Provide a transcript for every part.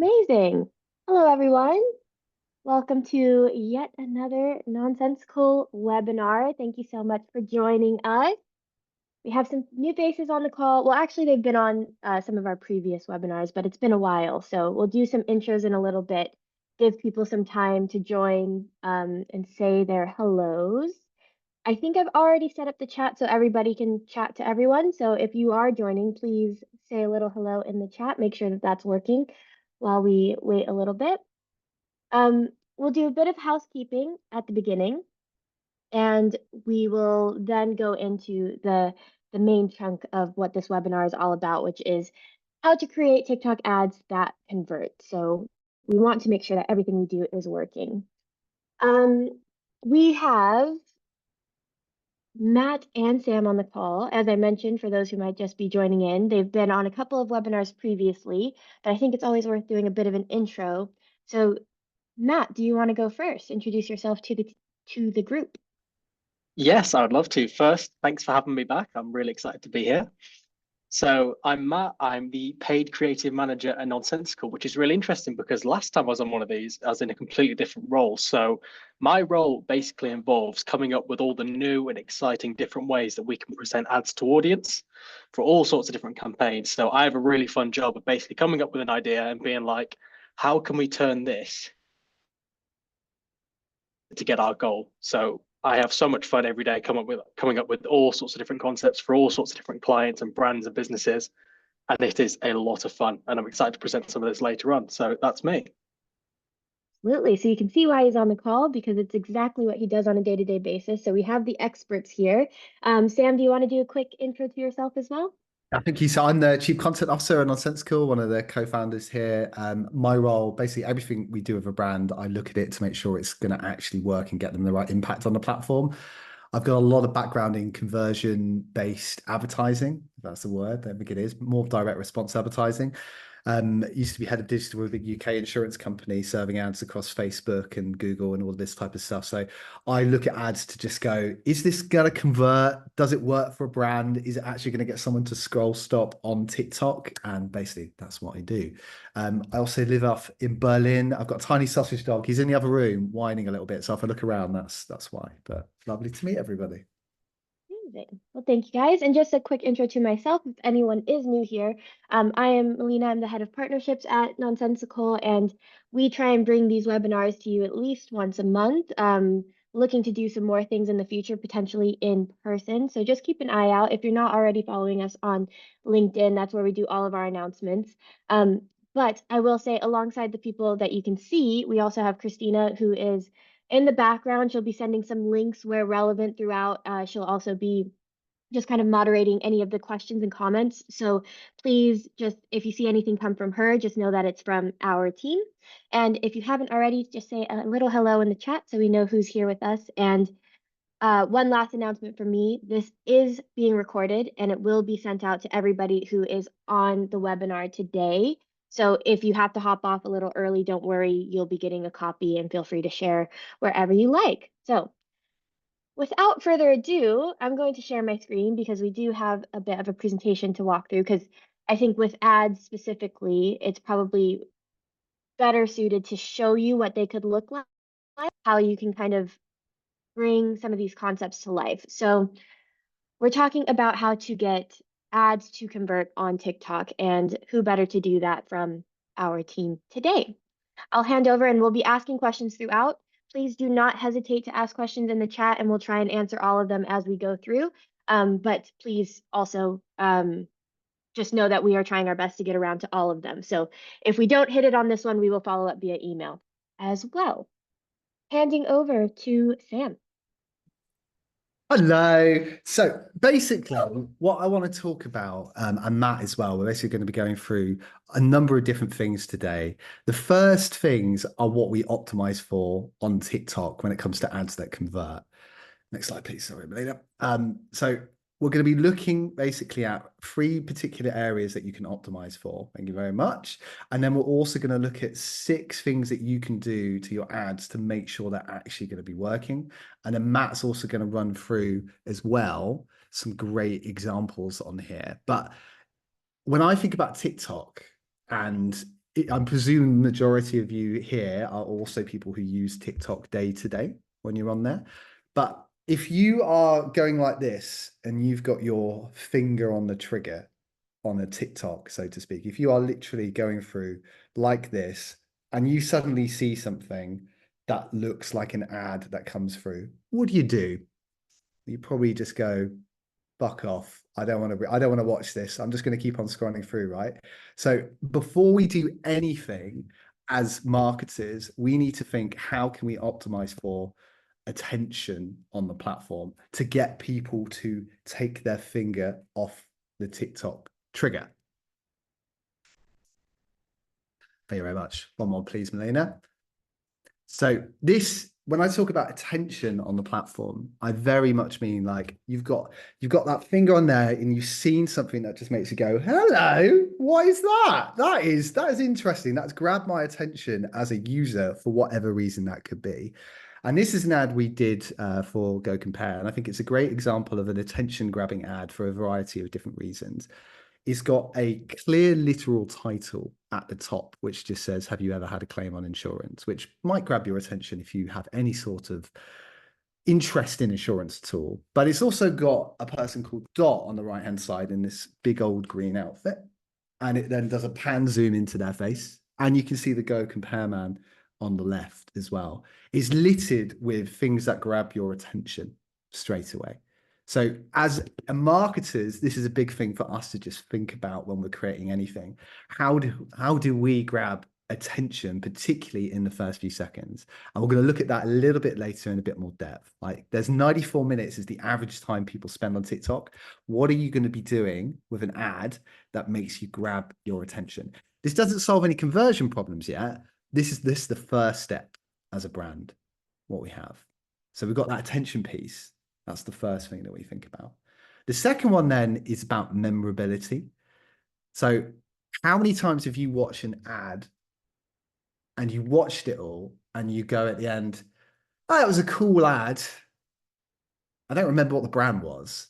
Amazing. Hello, everyone. Welcome to yet another nonsensical webinar. Thank you so much for joining us. We have some new faces on the call. Well, actually, they've been on some of our previous webinars, but it's been a while. So we'll do some intros in a little bit, give people some time to join and say their hellos. I think I've already set up the chat so everybody can chat to everyone. So if you are joining, please say a little hello in the chat. Make sure that that's working while we wait a little bit. We'll do a bit of housekeeping at the beginning, and we will then go into the main chunk of what this webinar is all about, which is how to create TikTok ads that convert. So we want to make sure that everything we do is working. We have Matt and Sam on the call. As I mentioned, for those who might just be joining in, they've been on a couple of webinars previously, but I think it's always worth doing a bit of an intro. So, Matt, do you want to go first? Introduce yourself to the group. Yes, I would love to. First, thanks for having me back. I'm really excited to be here. So I'm Matt. I'm the paid creative manager at Nonsensical, which is really interesting because last time I was on one of these, I was in a completely different role. So my role basically involves coming up with all the new and exciting different ways that we can present ads to audience for all sorts of different campaigns. So I have a really fun job of basically coming up with an idea and being like, how can we turn this to get our goal? So I have so much fun every day coming up with all sorts of different concepts for all sorts of different clients and brands and businesses. And it is a lot of fun. And I'm excited to present some of this later on. So that's me. Absolutely. So you can see why he's on the call because it's exactly what he does on a day-to-day basis. So we have the experts here. Sam, do you want to do a quick intro to yourself as well? I think I'm the Chief Content Officer at Nonsensical, one of the co-founders here. My role, basically everything we do with a brand, I look at it to make sure it's going to actually work and get them the right impact on the platform. I've got a lot of background in conversion-based advertising, if that's the word, I think it is, more direct response advertising. Used to be head of digital with a UK insurance company, serving ads across Facebook and Google and all this type of stuff. So I look at ads to just go, is this going to convert? Does it work for a brand? Is it actually going to get someone to scroll stop on TikTok? And basically, that's what I do. I also live off in Berlin. I've got a tiny sausage dog. He's in the other room whining a little bit. So if I look around, that's why. But lovely to meet everybody. Amazing. Well, thank you guys. And just a quick intro to myself, if anyone is new here. I am Melina. I'm the head of partnerships at Nonsensical, and we try and bring these webinars to you at least once a month. Looking to do some more things in the future, potentially in person. So just keep an eye out. If you're not already following us on LinkedIn, that's where we do all of our announcements. But I will say, alongside the people that you can see, we also have Christina, who is in the background. She'll be sending some links where relevant throughout. She'll also be just kind of moderating any of the questions and comments. So please, just if you see anything come from her, just know that it's from our team. And if you haven't already, just say a little hello in the chat so we know who's here with us. And one last announcement from me. This is being recorded and it will be sent out to everybody who is on the webinar today. So if you have to hop off a little early, don't worry, you'll be getting a copy and feel free to share wherever you like. So without further ado, I'm going to share my screen because we do have a bit of a presentation to walk through, because I think with ads specifically, it's probably better suited to show you what they could look like, how you can kind of bring some of these concepts to life. So we're talking about how to get ads to convert on TikTok, and who better to do that from our team today. I'll hand over and we'll be asking questions throughout. Please do not hesitate to ask questions in the chat and we'll try and answer all of them as we go through. But please also just know that we are trying our best to get around to all of them. So if we don't hit it on this one, we will follow up via email as well. Handing over to Sam. Hello. So basically, what I want to talk about, and Matt as well, we're basically going to be going through a number of different things today. The first things are what we optimize for on TikTok when it comes to ads that convert. Next slide, please. Sorry, Melina. So we're going to be looking basically at 3 particular areas that you can optimize for. Thank you very much. And then we're also going to look at 6 things that you can do to your ads to make sure they're actually going to be working. And then Matt's also going to run through as well some great examples on here. But when I think about TikTok and I'm presuming the majority of you here are also people who use TikTok day to day when you're on there. But if you are going like this and you've got your finger on the trigger on a TikTok, so to speak, if you are literally going through like this and you suddenly see something that looks like an ad that comes through, what do? You probably just go, fuck off. I don't want to watch this. I'm just going to keep on scrolling through, right? So before we do anything as marketers, we need to think, how can we optimize for attention on the platform to get people to take their finger off the TikTok trigger? Thank you very much. One more, please, Melina. So this, when I talk about attention on the platform, I very much mean like you've got that finger on there and you've seen something that just makes you go, hello, what is that? That is interesting. That's grabbed my attention as a user for whatever reason that could be. And this is an ad we did for Go Compare. And I think it's a great example of an attention grabbing ad for a variety of different reasons. It's got a clear literal title at the top, which just says, have you ever had a claim on insurance? Which might grab your attention if you have any sort of interest in insurance at all. But it's also got a person called Dot on the right-hand side in this big old green outfit. And it then does a pan zoom into their face. And you can see the Go Compare man on the left as well. It's littered with things that grab your attention straight away. So as marketers, this is a big thing for us to just think about when we're creating anything. How do we grab attention, particularly in the first few seconds? And we're going to look at that a little bit later in a bit more depth. Like there's 94 minutes is the average time people spend on TikTok. What are you going to be doing with an ad that makes you grab your attention? This doesn't solve any conversion problems yet. This is the first step as a brand, what we have. So we've got that attention piece. That's the first thing that we think about. The second one then is about memorability. So how many times have you watched an ad and you watched it all and you go at the end, oh, that was a cool ad. I don't remember what the brand was.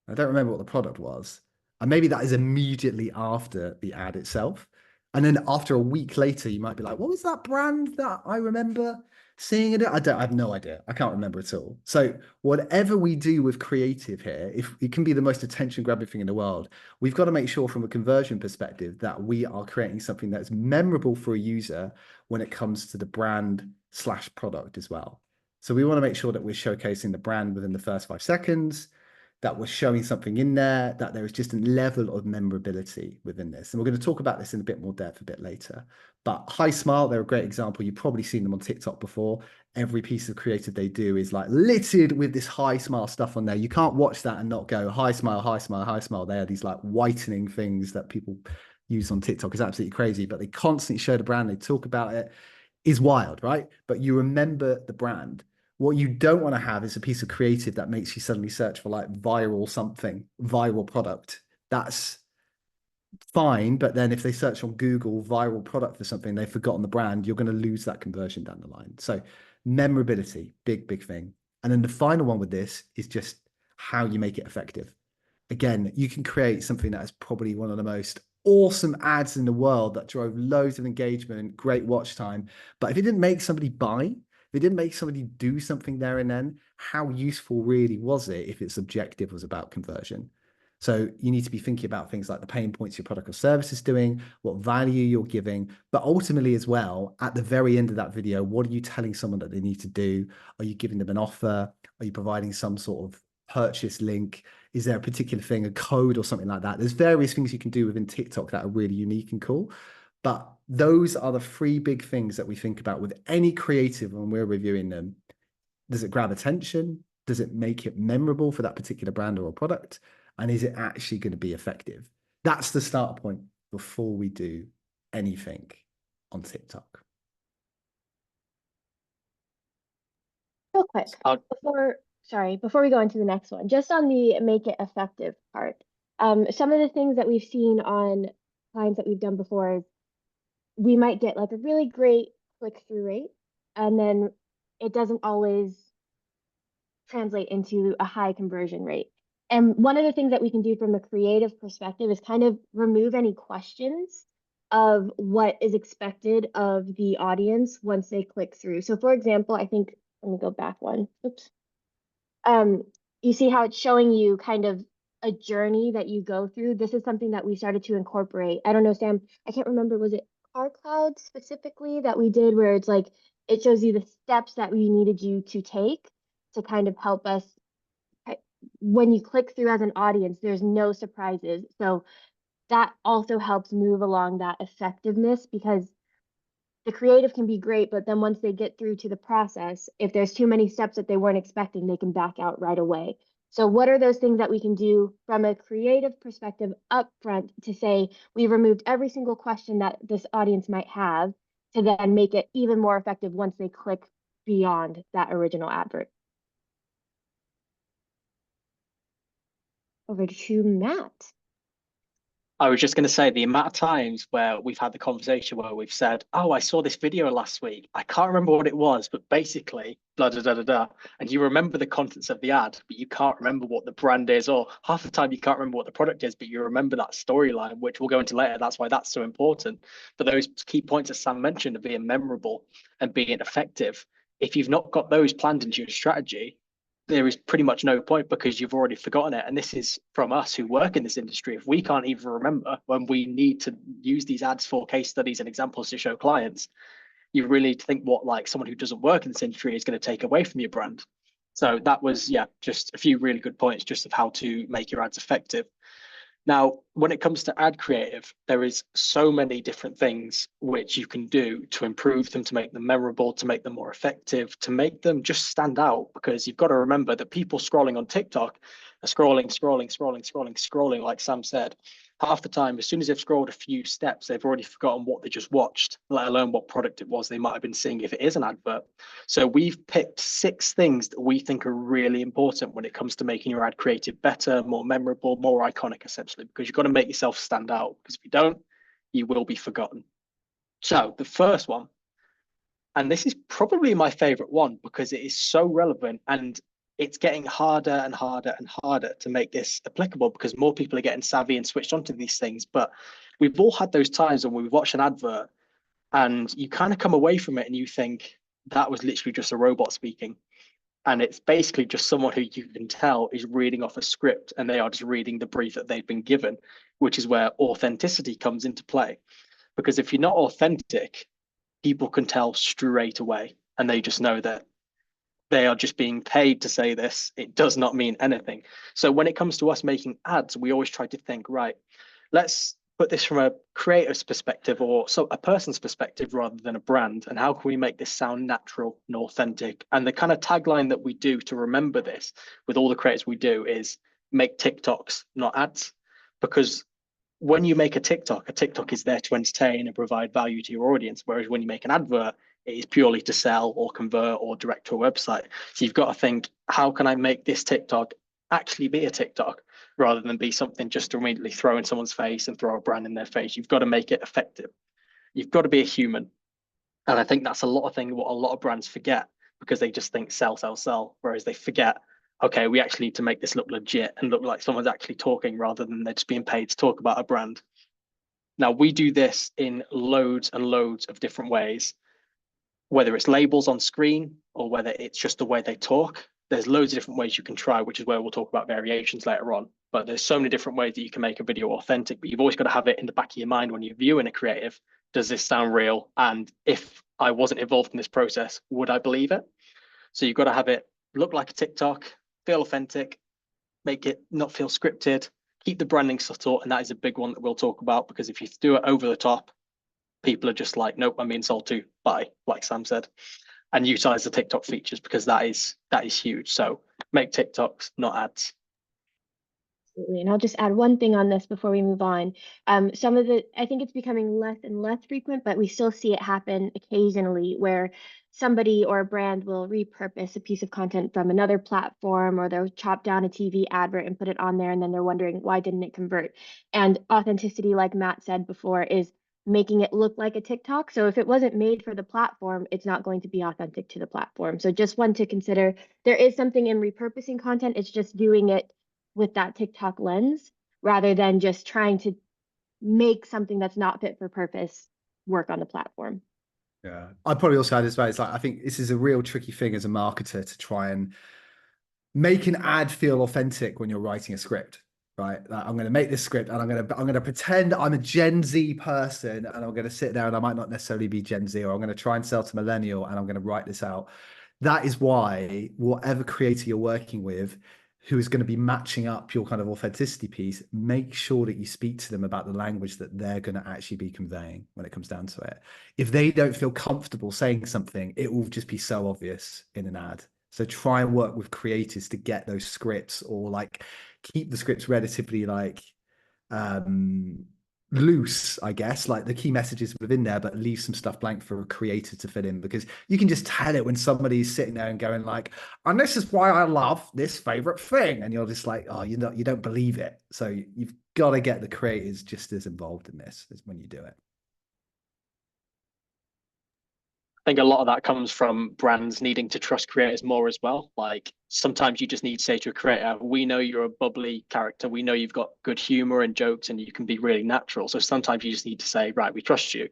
I don't remember what the product was. And maybe that is immediately after the ad itself. And then after a week later, you might be like, what was that brand that I remember seeing it? I have no idea. I can't remember at all. So whatever we do with creative here, if it can be the most attention grabbing thing in the world, we've got to make sure from a conversion perspective that we are creating something that's memorable for a user when it comes to the brand / product as well. So we want to make sure that we're showcasing the brand within the first 5 seconds, that we're showing something in there, that there is just a level of memorability within this. And we're going to talk about this in a bit more depth a bit later. But HiSmile, they're a great example. You've probably seen them on TikTok before. Every piece of creative they do is like littered with this HiSmile stuff on there. You can't watch that and not go, HiSmile, HiSmile, HiSmile. They are these like whitening things that people use on TikTok. It's absolutely crazy, but they constantly show the brand. They talk about it. Is wild, right? But you remember the brand. What you don't want to have is a piece of creative that makes you suddenly search for like viral something, viral product. That's fine. But then if they search on Google viral product for something, they've forgotten the brand, you're going to lose that conversion down the line. So memorability, big thing. And then the final one with this is just how you make it effective. Again, you can create something that is probably one of the most awesome ads in the world that drove loads of engagement, great watch time. But if it didn't make somebody buy, if it didn't make somebody do something there and then, how useful really was it if its objective was about conversion? So you need to be thinking about things like the pain points your product or service is doing, what value you're giving, but ultimately as well, at the very end of that video, what are you telling someone that they need to do? Are you giving them an offer? Are you providing some sort of purchase link? Is there a particular thing, a code or something like that? There's various things you can do within TikTok that are really unique and cool. But those are the 3 big things that we think about with any creative when we're reviewing them. Does it grab attention? Does it make it memorable for that particular brand or product? And is it actually going to be effective? That's the start point before we do anything on TikTok. Real quick, before we go into the next one, just on the make it effective part, some of the things that we've seen on clients that we've done before is we might get like a really great click-through rate, and then it doesn't always translate into a high conversion rate. And one of the things that we can do from a creative perspective is kind of remove any questions of what is expected of the audience once they click through. So for example, I think, let me go back one. Oops. Um, you see how it's showing you kind of a journey that you go through. This is something that we started to incorporate. I don't know, Sam, I can't remember, was it Car Cloud specifically that we did where it's like it shows you the steps that we needed you to take to kind of help us when you click through as an audience, there's no surprises. So that also helps move along that effectiveness because the creative can be great, but then once they get through to the process, if there's too many steps that they weren't expecting, they can back out right away. So what are those things that we can do from a creative perspective upfront to say we removed every single question that this audience might have to then make it even more effective once they click beyond that original advert? Over to Matt. I was just going to say the amount of times where we've had the conversation where we've said, "Oh, I saw this video last week. I can't remember what it was, but basically, blah, blah, blah, blah, blah." And you remember the contents of the ad, but you can't remember what the brand is, or half the time you can't remember what the product is, but you remember that storyline, which we'll go into later. That's why that's so important. But those key points that Sam mentioned of being memorable and being effective, if you've not got those planned into your strategy, there is pretty much no point because you've already forgotten it. And this is from us who work in this industry. If we can't even remember when we need to use these ads for case studies and examples to show clients, you really need to think what like someone who doesn't work in this industry is going to take away from your brand. So that was, yeah, just a few really good points just of how to make your ads effective. Now, when it comes to ad creative, there is so many different things which you can do to improve them, to make them memorable, to make them more effective, to make them just stand out. Because you've got to remember that people scrolling on TikTok are scrolling, like Sam said. Half the time, as soon as they've scrolled a few steps, they've already forgotten what they just watched, let alone what product it was they might have been seeing if it is an advert. So we've picked 6 things that we think are really important when it comes to making your ad creative better, more memorable, more iconic, essentially, because you've got to make yourself stand out. Because if you don't, you will be forgotten. So the first one, and this is probably my favorite one because it is so relevant and it's getting harder and harder and harder to make this applicable because more people are getting savvy and switched onto these things. But we've all had those times when we've watched an advert and you kind of come away from it and you think that was literally just a robot speaking. And it's basically just someone who you can tell is reading off a script and they are just reading the brief that they've been given, which is where authenticity comes into play. Because if you're not authentic, people can tell straight away and they just know that they are just being paid to say this. It does not mean anything. So when it comes to us making ads, we always try to think, right, let's put this from a creator's perspective or so a person's perspective rather than a brand. And how can we make this sound natural and authentic? And the kind of tagline that we do to remember this with all the creators we do is make TikToks, not ads. Because when you make a TikTok is there to entertain and provide value to your audience. Whereas when you make an advert, it is purely to sell or convert or direct to a website. So you've got to think, how can I make this TikTok actually be a TikTok rather than be something just to immediately throw in someone's face and throw a brand in their face? You've got to make it effective. You've got to be a human. And I think that's a lot of things what a lot of brands forget because they just think sell, sell, sell. Whereas they forget, okay, we actually need to make this look legit and look like someone's actually talking rather than they're just being paid to talk about a brand. Now, we do this in loads and loads of different ways, whether it's labels on screen or whether it's just the way they talk. There's loads of different ways you can try, which is where we'll talk about variations later on. But there's so many different ways that you can make a video authentic, but you've always got to have it in the back of your mind when you're viewing a creative. Does this sound real? And if I wasn't involved in this process, would I believe it? So you've got to have it look like a TikTok, feel authentic, make it not feel scripted, keep the branding subtle. And that is a big one that we'll talk about because if you do it over the top, people are just like, nope, I'm being sold to, bye, like Sam said. And utilize the TikTok features because that is huge. So make TikToks, not ads. Absolutely. And I'll just add one thing on this before we move on. Some of I think it's becoming less and less frequent, but we still see it happen occasionally where somebody or a brand will repurpose a piece of content from another platform or they'll chop down a TV advert and put it on there. And then they're wondering, why didn't it convert? And authenticity, like Matt said before, is making it look like a TikTok. So if it wasn't made for the platform, it's not going to be authentic to the platform. So just one to consider. There is something in repurposing content. It's just doing it with that TikTok lens rather than just trying to make something that's not fit for purpose work on the platform. Yeah, I'd probably also add as well. It's like I think this is a real tricky thing as a marketer to try and make an ad feel authentic when you're writing a script, right? Like, I'm going to make this script and I'm going to pretend I'm a Gen Z person and I'm going to sit there and I might not necessarily be Gen Z, or I'm going to try and sell to millennial and I'm going to write this out. That is why whatever creator you're working with, who is going to be matching up your kind of authenticity piece, make sure that you speak to them about the language that they're going to actually be conveying when it comes down to it. If they don't feel comfortable saying something, it will just be so obvious in an ad. So try and work with creators to get those scripts, or like keep the scripts relatively like loose, I guess, like the key messages within there, but leave some stuff blank for a creator to fill in, because you can just tell it when somebody's sitting there and going like, and this is why I love this favorite thing. And you're just like, oh, you don't believe it. So you've got to get the creators just as involved in this as when you do it. I think a lot of that comes from brands needing to trust creators more as well. Like sometimes you just need to say to a creator, we know you're a bubbly character. We know you've got good humor and jokes and you can be really natural. So sometimes you just need to say, right, we trust you.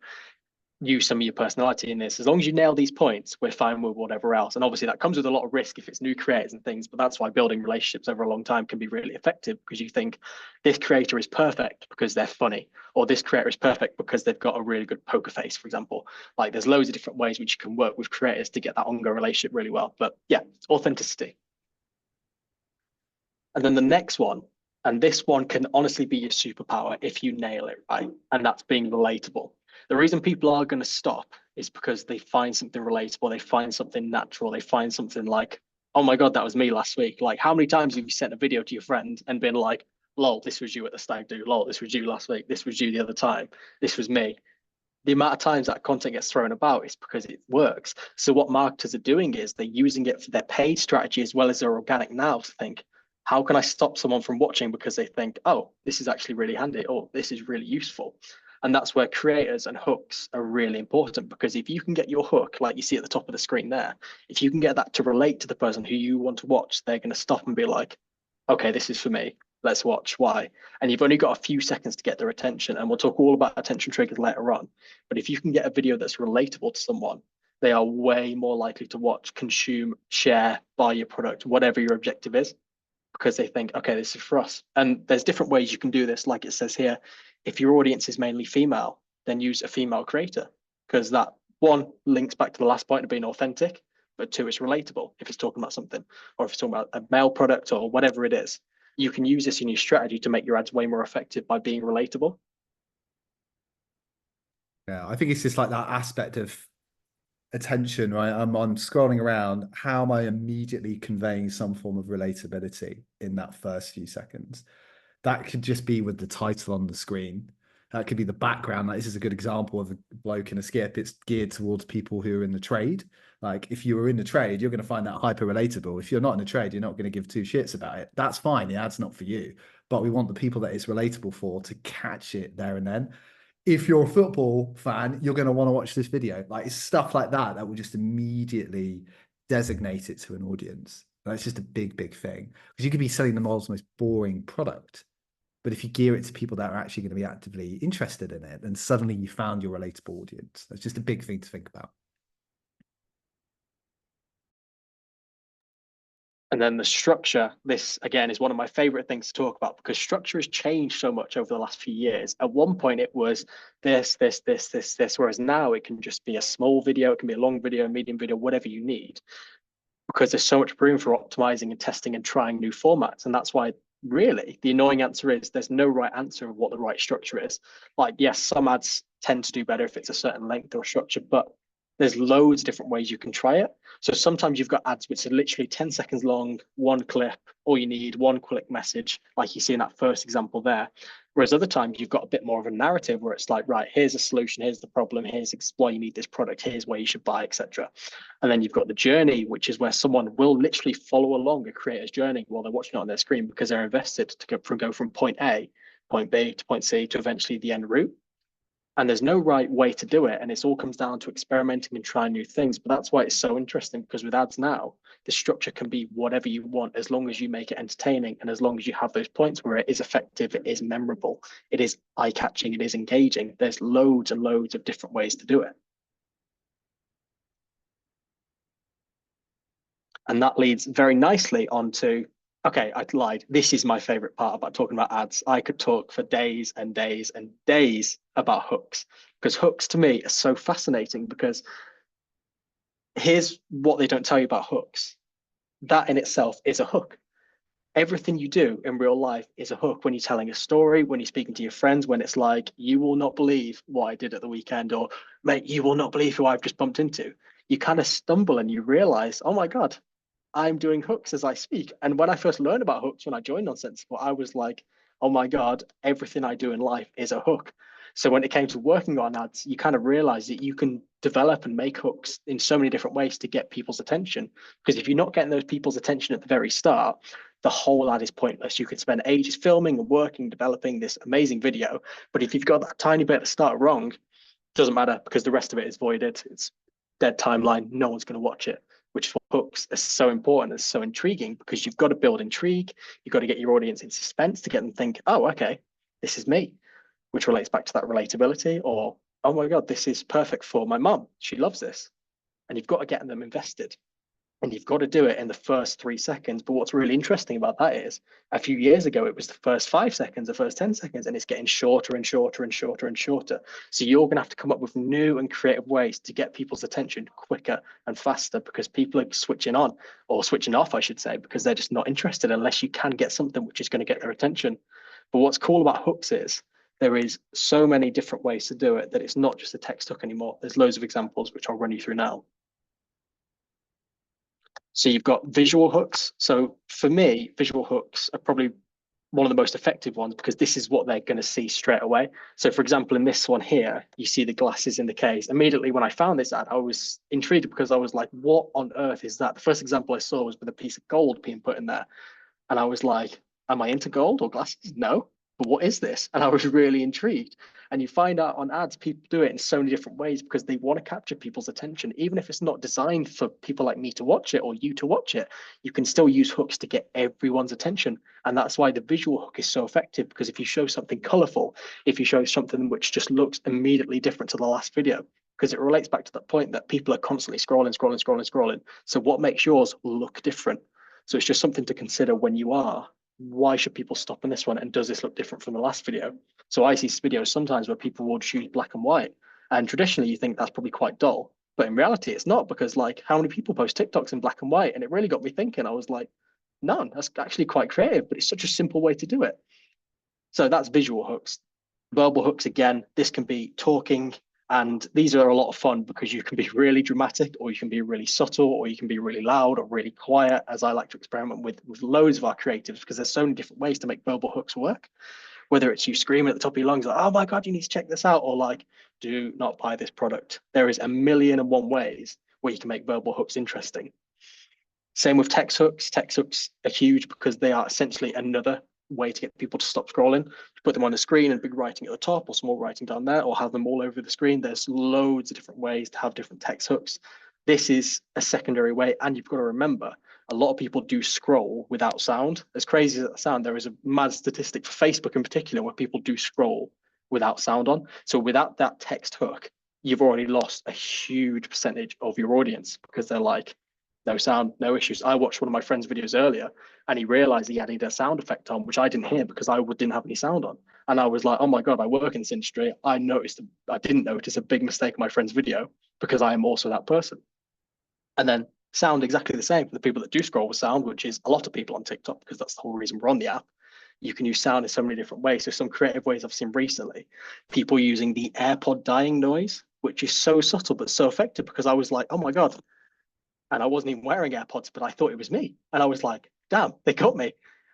Use some of your personality in this. As long as you nail these points, we're fine with whatever else. And obviously that comes with a lot of risk if it's new creators and things, but that's why building relationships over a long time can be really effective, because you think this creator is perfect because they're funny, or this creator is perfect because they've got a really good poker face, for example. Like there's loads of different ways which you can work with creators to get that ongoing relationship really well. But yeah, authenticity. And then the next one, and this one can honestly be your superpower if you nail it right, and that's being relatable. The reason people are going to stop is because they find something relatable, they find something natural, they find something like, oh my God, that was me last week. Like, how many times have you sent a video to your friend and been like, lol, this was you at the stag do, lol, this was you last week, this was you the other time, this was me. The amount of times that content gets thrown about is because it works. So what marketers are doing is they're using it for their paid strategy as well as their organic now to think, how can I stop someone from watching because they think, oh, this is actually really handy, or this is really useful. And that's where creators and hooks are really important, because if you can get your hook, like you see at the top of the screen there, if you can get that to relate to the person who you want to watch, they're going to stop and be like, okay, this is for me. Let's watch. Why? And you've only got a few seconds to get their attention. And we'll talk all about attention triggers later on. But if you can get a video that's relatable to someone, they are way more likely to watch, consume, share, buy your product, whatever your objective is, because they think, okay, this is for us. And there's different ways you can do this. Like it says here, if your audience is mainly female, then use a female creator, because that one links back to the last point of being authentic, but two, it's relatable if it's talking about something, or if it's talking about a male product or whatever it is. You can use this in your strategy to make your ads way more effective by being relatable. Yeah, I think it's just like that aspect of attention, right? I'm scrolling around. How am I immediately conveying some form of relatability in that first few seconds? That could just be with the title on the screen. That could be the background. Like, this is a good example of a bloke in a skip. It's geared towards people who are in the trade. Like if you were in the trade, you're going to find that hyper relatable. If you're not in the trade, you're not going to give two shits about it. That's fine. The ad's not for you, but we want the people that it's relatable for to catch it there and then. If you're a football fan, you're going to want to watch this video. Like it's stuff like that that will just immediately designate it to an audience. That's just a big, big thing, because you could be selling the world's most boring product, but if you gear it to people that are actually going to be actively interested in it, then suddenly you found your relatable audience. That's just a big thing to think about. And then the structure, this again is one of my favorite things to talk about, because structure has changed so much over the last few years. At one point it was this, whereas now it can just be a small video, it can be a long video, medium video, whatever you need, because there's so much room for optimizing and testing and trying new formats. And that's why really the annoying answer is there's no right answer of what the right structure is. Like, yes, some ads tend to do better if it's a certain length or structure, but there's loads of different ways you can try it. So sometimes you've got ads which are literally 10 seconds long, one clip, all you need, one quick message, like you see in that first example there. Whereas other times you've got a bit more of a narrative where it's like, right, here's a solution, here's the problem, here's why you need this product, here's where you should buy, etc. And then you've got the journey, which is where someone will literally follow along a creator's journey while they're watching it on their screen, because they're invested to go from point A, point B to point C to eventually the end route. And there's no right way to do it. And it all comes down to experimenting and trying new things. But that's why it's so interesting, because with ads now, the structure can be whatever you want, as long as you make it entertaining and as long as you have those points where it is effective, it is memorable, it is eye-catching, it is engaging. There's loads and loads of different ways to do it. And that leads very nicely onto, okay, I lied. This is my favorite part about talking about ads. I could talk for days and days and days about hooks, because hooks to me are so fascinating, because here's what they don't tell you about hooks. That in itself is a hook. Everything you do in real life is a hook. When you're telling a story, when you're speaking to your friends, when it's like, you will not believe what I did at the weekend, or mate, you will not believe who I've just bumped into. You kind of stumble and you realize, oh my God, I'm doing hooks as I speak. And when I first learned about hooks, when I joined Nonsensical, I was like, oh my God, everything I do in life is a hook. So when it came to working on ads, you kind of realize that you can develop and make hooks in so many different ways to get people's attention. Because if you're not getting those people's attention at the very start, the whole ad is pointless. You could spend ages filming and working, developing this amazing video. But if you've got that tiny bit at the start wrong, it doesn't matter, because the rest of it is voided. It's dead timeline. No one's going to watch it, which is what hooks are so important. It's so intriguing, because you've got to build intrigue. You've got to get your audience in suspense to get them think, oh, okay, this is me, which relates back to that relatability. Or, oh my God, this is perfect for my mum. She loves this. And you've got to get them invested. And you've got to do it in the first 3 seconds. But what's really interesting about that is, a few years ago, it was the first 5 seconds, the first 10 seconds, and it's getting shorter and shorter and shorter and shorter. So you're going to have to come up with new and creative ways to get people's attention quicker and faster, because people are switching on, or switching off, I should say, because they're just not interested unless you can get something which is going to get their attention. But what's cool about hooks is there is so many different ways to do it that it's not just a text hook anymore. There's loads of examples, which I'll run you through now. So you've got visual hooks. So for me, visual hooks are probably one of the most effective ones, because this is what they're going to see straight away. So for example, in this one here, you see the glasses in the case. Immediately when I found this ad, I was intrigued, because I was like, what on earth is that? The first example I saw was with a piece of gold being put in there. And I was like, am I into gold or glasses? No. But what is this? And I was really intrigued. And you find out on ads, people do it in so many different ways, because they want to capture people's attention. Even if it's not designed for people like me to watch it or you to watch it, you can still use hooks to get everyone's attention. And that's why the visual hook is so effective, because if you show something colorful, if you show something which just looks immediately different to the last video, because it relates back to that point that people are constantly scrolling. So what makes yours look different? So it's just something to consider when you are, why should people stop on this one? And does this look different from the last video? So I see videos sometimes where people will choose black and white. And traditionally you think that's probably quite dull, but in reality it's not, because like, how many people post TikToks in black and white? And it really got me thinking. I was like, none. That's actually quite creative, but it's such a simple way to do it. So that's visual hooks. Verbal hooks, again, this can be talking. And these are a lot of fun, because you can be really dramatic, or you can be really subtle, or you can be really loud or really quiet, as I like to experiment with loads of our creatives, because there's so many different ways to make verbal hooks work. Whether it's you screaming at the top of your lungs, like, oh my God, you need to check this out, or like, do not buy this product. There is 1,000,001 ways where you can make verbal hooks interesting. Same with text hooks. Text hooks are huge, because they are essentially another way to get people to stop scrolling. Put them on the screen and big writing at the top, or small writing down there, or have them all over the screen. There's loads of different ways to have different text hooks. This is a secondary way, and you've got to remember, a lot of people do scroll without sound. As crazy as that sounds, there is a mad statistic for Facebook in particular where people do scroll without sound on. So without that text hook, you've already lost a huge percentage of your audience, because they're like, no sound, no issues. I watched one of my friend's videos earlier, and he realized he added a sound effect on, which I didn't hear because I didn't have any sound on. And I was like, oh my God, I work in this industry. I didn't notice a big mistake in my friend's video, because I am also that person. And then sound exactly the same for the people that do scroll with sound, which is a lot of people on TikTok, because that's the whole reason we're on the app. You can use sound in so many different ways. So some creative ways I've seen recently, people using the AirPod dying noise, which is so subtle but so effective, because I was like, oh my God. And I wasn't even wearing AirPods, but I thought it was me. And I was like, damn, they got me.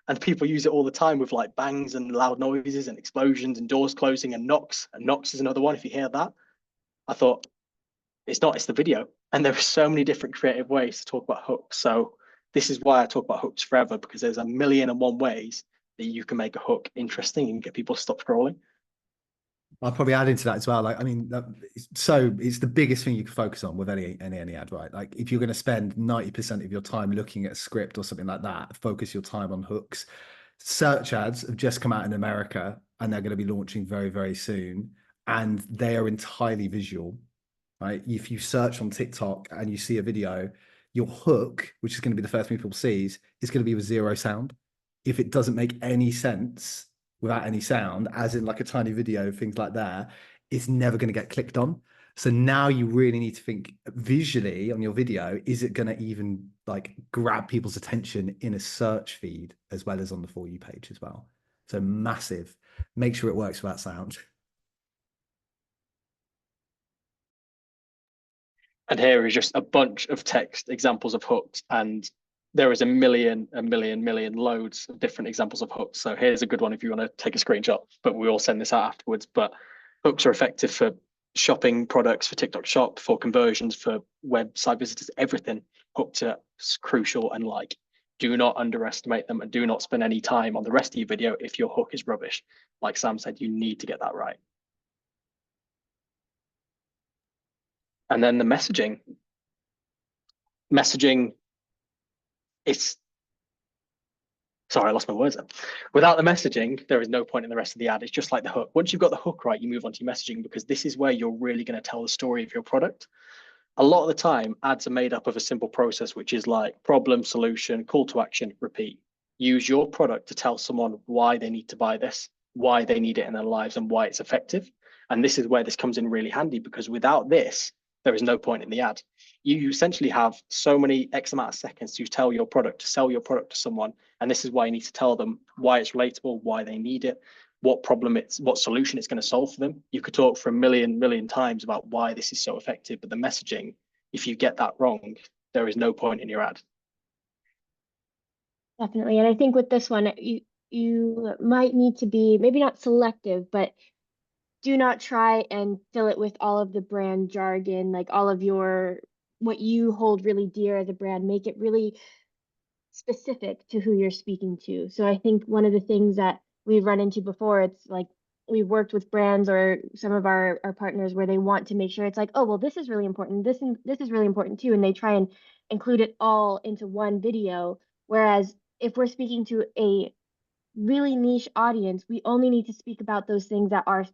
And people use it all the time with like bangs and loud noises and explosions and doors closing and knocks. And knocks is another one. If you hear that, I thought, it's not, it's the video. And there are so many different creative ways to talk about hooks. So this is why I talk about hooks forever, because there's 1,000,001 ways that you can make a hook interesting and get people to stop scrolling. I'll probably add into that as well. Like, I mean, it's the biggest thing you can focus on with any ad, right? Like, if you're going to spend 90% of your time looking at a script or something like that, focus your time on hooks. Search ads have just come out in America, and they're going to be launching very, very soon, and they are entirely visual, right? If you search on TikTok and you see a video, your hook, which is going to be the first thing people sees, is going to be with zero sound. If it doesn't make any sense without any sound, as in like a tiny video, things like that, it's never going to get clicked on. So now you really need to think visually on your video, is it going to even like grab people's attention in a search feed as well as on the For You page as well? So massive. Make sure it works without sound. And here is just a bunch of text examples of hooks, and there is a million loads of different examples of hooks. So here's a good one if you want to take a screenshot, but we all send this out afterwards. But hooks are effective for shopping products, for TikTok Shop, for conversions, for website visitors, everything. Hooks are crucial, and like, do not underestimate them, and do not spend any time on the rest of your video if your hook is rubbish. Like Sam said, you need to get that right. And then the messaging. It's sorry, I lost my words there. Without the messaging, there is no point in the rest of the ad. It's just like the hook. Once you've got the hook right, you move on to your messaging, because this is where you're really going to tell the story of your product. A lot of the time, ads are made up of a simple process, which is like problem, solution, call to action, repeat. Use your product to tell someone why they need to buy this, why they need it in their lives, and why it's effective. And this is where this comes in really handy, because without this, there is no point in the ad. You essentially have so many X amount of seconds to tell your product, to sell your product to someone. And this is why you need to tell them why it's relatable, why they need it, what solution it's going to solve for them. You could talk for a million times about why this is so effective, but the messaging, if you get that wrong, there is no point in your ad. Definitely. And I think with this one, you might need to be maybe not selective, but do not try and fill it with all of the brand jargon, like all of what you hold really dear as a brand. Make it really specific to who you're speaking to. So I think one of the things that we've run into before, it's like we've worked with brands or some of our partners where they want to make sure it's like, oh, well, this is really important. This is really important too. And they try and include it all into one video. Whereas if we're speaking to a really niche audience, we only need to speak about those things that are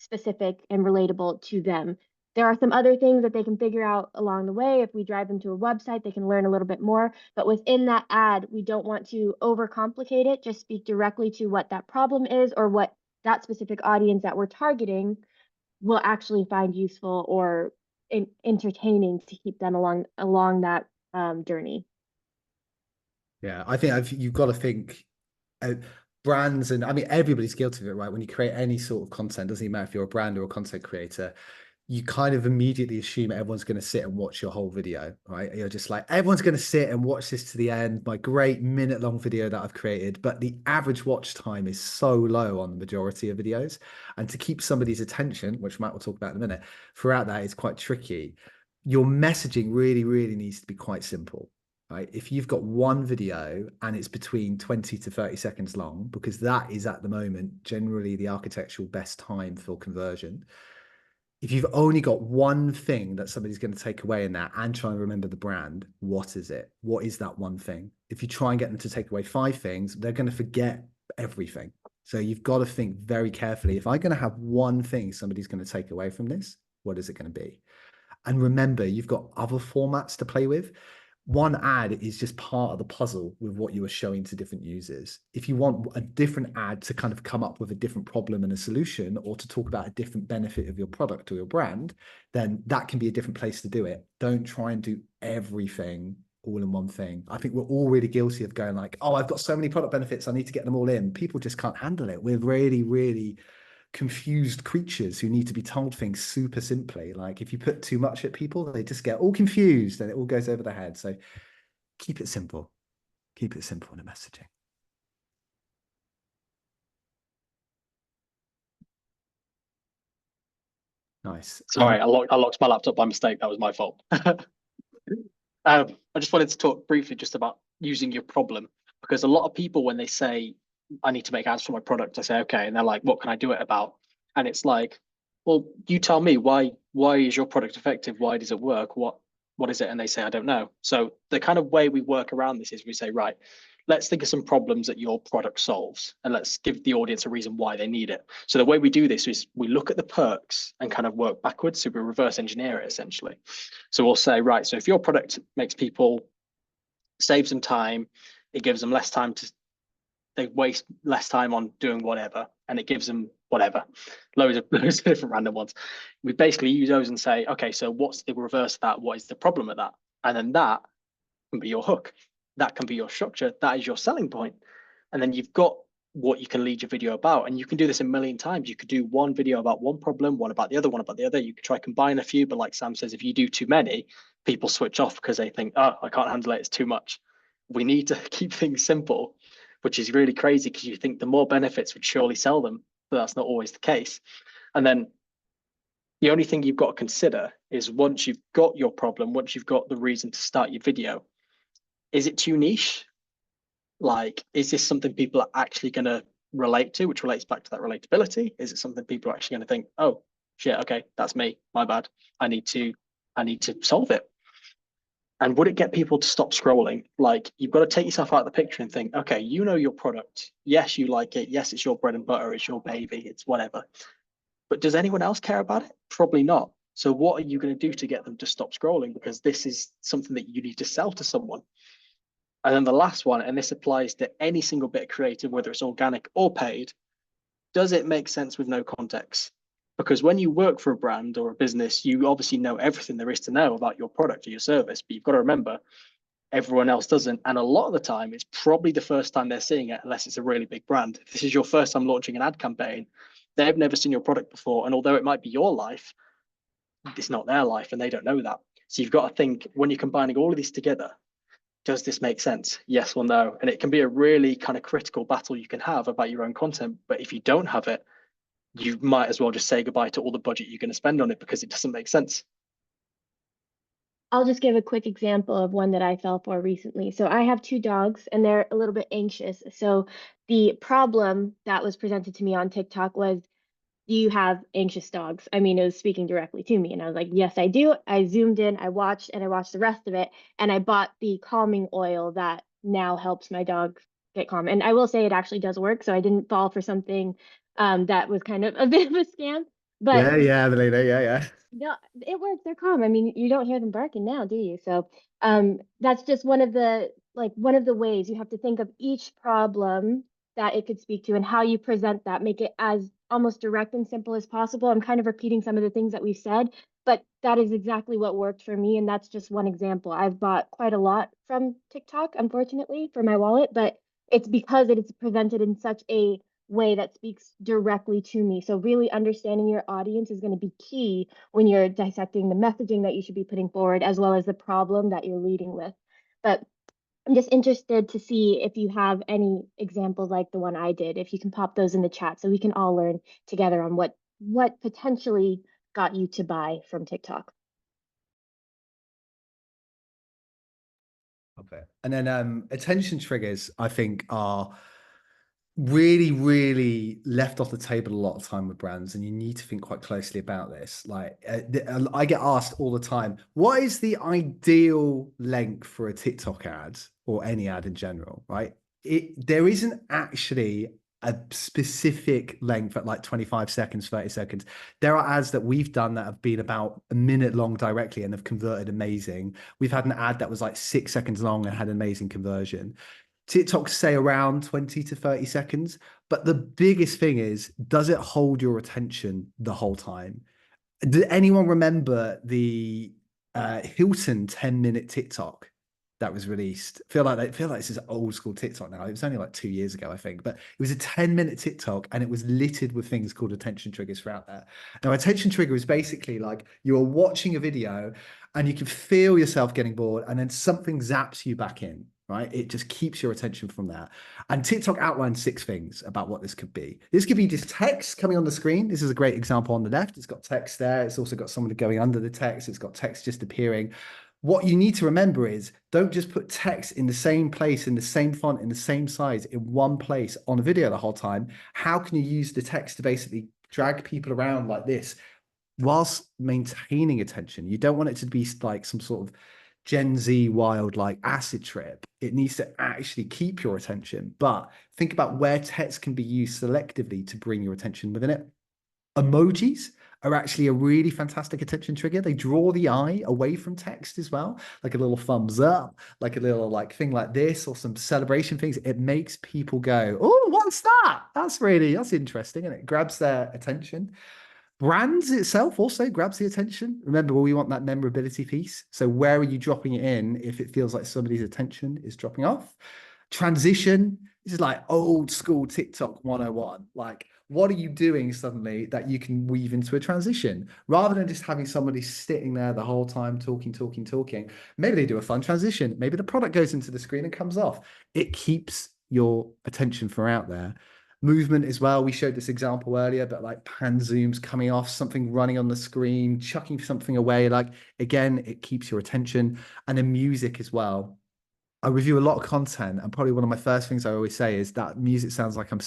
specific and relatable to them. There are some other things that they can figure out along the way. If we drive them to a website, they can learn a little bit more. But within that ad, we don't want to overcomplicate it. Just speak directly to what that problem is or what that specific audience that we're targeting will actually find useful or entertaining to keep them along that journey. Yeah, I think you've got to think brands, and I mean, everybody's guilty of it, right? When you create any sort of content, doesn't even matter if you're a brand or a content creator, you kind of immediately assume everyone's going to sit and watch your whole video, right? You're just like, everyone's going to sit and watch this to the end, my great minute-long video that I've created. But the average watch time is so low on the majority of videos. And to keep somebody's attention, which Matt will talk about in a minute, throughout that is quite tricky. Your messaging really, really needs to be quite simple. Right? If you've got one video and it's between 20 to 30 seconds long, because that is at the moment generally the architectural best time for conversion. If you've only got one thing that somebody's going to take away in that and try and remember the brand, what is it? What is that one thing? If you try and get them to take away 5 things, they're going to forget everything. So you've got to think very carefully. If I'm going to have one thing somebody's going to take away from this, what is it going to be? And remember, you've got other formats to play with. One ad is just part of the puzzle with what you are showing to different users. If you want a different ad to kind of come up with a different problem and a solution, or to talk about a different benefit of your product or your brand, then that can be a different place to do it. Don't try and do everything all in one thing. I think we're all really guilty of going like, oh, I've got so many product benefits, I need to get them all in. People just can't handle it. We're really, really confused creatures who need to be told things super simply. Like if you put too much at people, they just get all confused and it all goes over their head. So keep it simple. Keep it simple in the messaging. Nice. Sorry, I locked my laptop by mistake. That was my fault. I just wanted to talk briefly just about using your problem, because a lot of people, when they say, I need to make ads for my product, I say, okay. And they're like, what can I do it about? And it's like, well, you tell me why is your product effective? Why does it work? What is it? And they say, I don't know. So the kind of way we work around this is we say, right, let's think of some problems that your product solves, and let's give the audience a reason why they need it. So the way we do this is we look at the perks and kind of work backwards. So we reverse engineer it essentially. So we'll say, right, so if your product makes people save some time, it gives them less time to, they waste less time on doing whatever, and it gives them whatever, loads of different random ones. We basically use those and say, okay, so what's the reverse of that? What is the problem of that? And then that can be your hook. That can be your structure. That is your selling point. And then you've got what you can lead your video about. And you can do this a million times. You could do one video about one problem, one about the other, one about the other. You could try combine a few, but like Sam says, if you do too many, people switch off because they think, oh, I can't handle it, it's too much. We need to keep things simple, which is really crazy because you think the more benefits would surely sell them, but that's not always the case. And then the only thing you've got to consider is once you've got your problem, once you've got the reason to start your video, is it too niche? Like, is this something people are actually going to relate to, which relates back to that relatability? Is it something people are actually going to think, oh shit, okay, that's me, my bad. I need to solve it. And would it get people to stop scrolling? Like, you've got to take yourself out of the picture and think, okay, you know your product. Yes, you like it. Yes, it's your bread and butter. It's your baby. It's whatever. But does anyone else care about it? Probably not. So what are you going to do to get them to stop scrolling? Because this is something that you need to sell to someone. And then the last one, and this applies to any single bit of creative, whether it's organic or paid, does it make sense with no context? Because when you work for a brand or a business, you obviously know everything there is to know about your product or your service, but you've got to remember everyone else doesn't. And a lot of the time, it's probably the first time they're seeing it, unless it's a really big brand. If this is your first time launching an ad campaign, they've never seen your product before. And although it might be your life, it's not their life and they don't know that. So you've got to think, when you're combining all of these together, does this make sense? Yes or no? And it can be a really kind of critical battle you can have about your own content. But if you don't have it, you might as well just say goodbye to all the budget you're going to spend on it because it doesn't make sense. I'll just give a quick example of one that I fell for recently. So I have two dogs and they're a little bit anxious. So the problem that was presented to me on TikTok was, do you have anxious dogs? I mean, it was speaking directly to me. And I was like, yes, I do. I zoomed in, I watched the rest of it. And I bought the calming oil that now helps my dog get calm. And I will say it actually does work. So I didn't fall for something that was kind of a bit of a scam. But Yeah, Melina, yeah. no, it works. They're calm. I mean, you don't hear them barking now, do you? So, that's just one of the ways you have to think of each problem that it could speak to and how you present that, make it as almost direct and simple as possible. I'm kind of repeating some of the things that we've said, but that is exactly what worked for me, and that's just one example. I've bought quite a lot from TikTok, unfortunately, for my wallet, but it's because it is presented in such a way that speaks directly to me. So really understanding your audience is going to be key when you're dissecting the messaging that you should be putting forward, as well as the problem that you're leading with. But I'm just interested to see if you have any examples like the one I did, if you can pop those in the chat so we can all learn together on what potentially got you to buy from TikTok. Okay. And then attention triggers, I think, are really, really left off the table a lot of time with brands, and you need to think quite closely about this. Like, I get asked all the time, what is the ideal length for a TikTok ad or any ad in general, right? There isn't actually a specific length at like 25 seconds, 30 seconds. There are ads that we've done that have been about a minute long directly and have converted amazing. We've had an ad that was like 6 seconds long and had amazing conversion. TikTok say around 20 to 30 seconds. But the biggest thing is, does it hold your attention the whole time? Did anyone remember the Hilton 10-minute TikTok that was released? I feel like this is old school TikTok now. It was only like 2 years ago, I think, but it was a 10-minute TikTok and it was littered with things called attention triggers throughout there. Now, attention trigger is basically like you're watching a video and you can feel yourself getting bored and then something zaps you back in. Right? It just keeps your attention from that. And TikTok outlined 6 things about what this could be. This could be just text coming on the screen. This is a great example on the left. It's got text there. It's also got someone going under the text. It's got text just appearing. What you need to remember is, don't just put text in the same place, in the same font, in the same size, in one place on a video the whole time. How can you use the text to basically drag people around like this? whilst maintaining attention. You don't want it to be like some sort of Gen Z wild like acid trip. It needs to actually keep your attention. But think about where text can be used selectively to bring your attention within it. Emojis are actually a really fantastic attention trigger. They draw the eye away from text as well, like a little thumbs up, like a little like thing like this, or some celebration things. It makes people go, "Oh, what's that? That's interesting," and it grabs their attention. Brands itself also grabs the attention. Remember, we want that memorability piece. So where are you dropping it in if it feels like somebody's attention is dropping off? Transition. This is like old school TikTok 101. Like, what are you doing suddenly that you can weave into a transition rather than just having somebody sitting there the whole time talking? Maybe they do a fun transition. Maybe the product goes into the screen and comes off. It keeps your attention from out there. Movement as well. We showed this example earlier, but like pan zooms coming off, something running on the screen, chucking something away. Like, again, it keeps your attention. And then music as well. I review a lot of content, and probably one of my first things I always say is that music sounds like I'm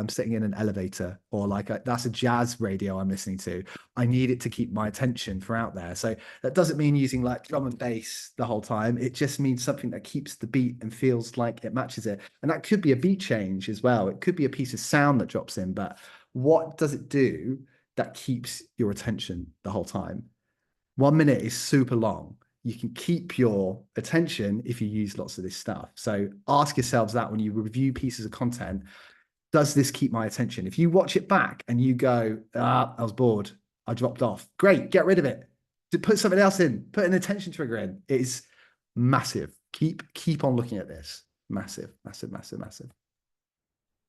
sitting in an elevator, or like that's a jazz radio I'm listening to. I need it to keep my attention for out there. So that doesn't mean using like drum and bass the whole time. It just means something that keeps the beat and feels like it matches it. And that could be a beat change as well. It could be a piece of sound that drops in, but what does it do that keeps your attention the whole time? 1 minute is super long. You can keep your attention if you use lots of this stuff. So ask yourselves that when you review pieces of content, does this keep my attention? If you watch it back and you go, I was bored, I dropped off. Great, get rid of it. Put something else in, put an attention trigger in. It is massive. Keep on looking at this. Massive, massive, massive, massive.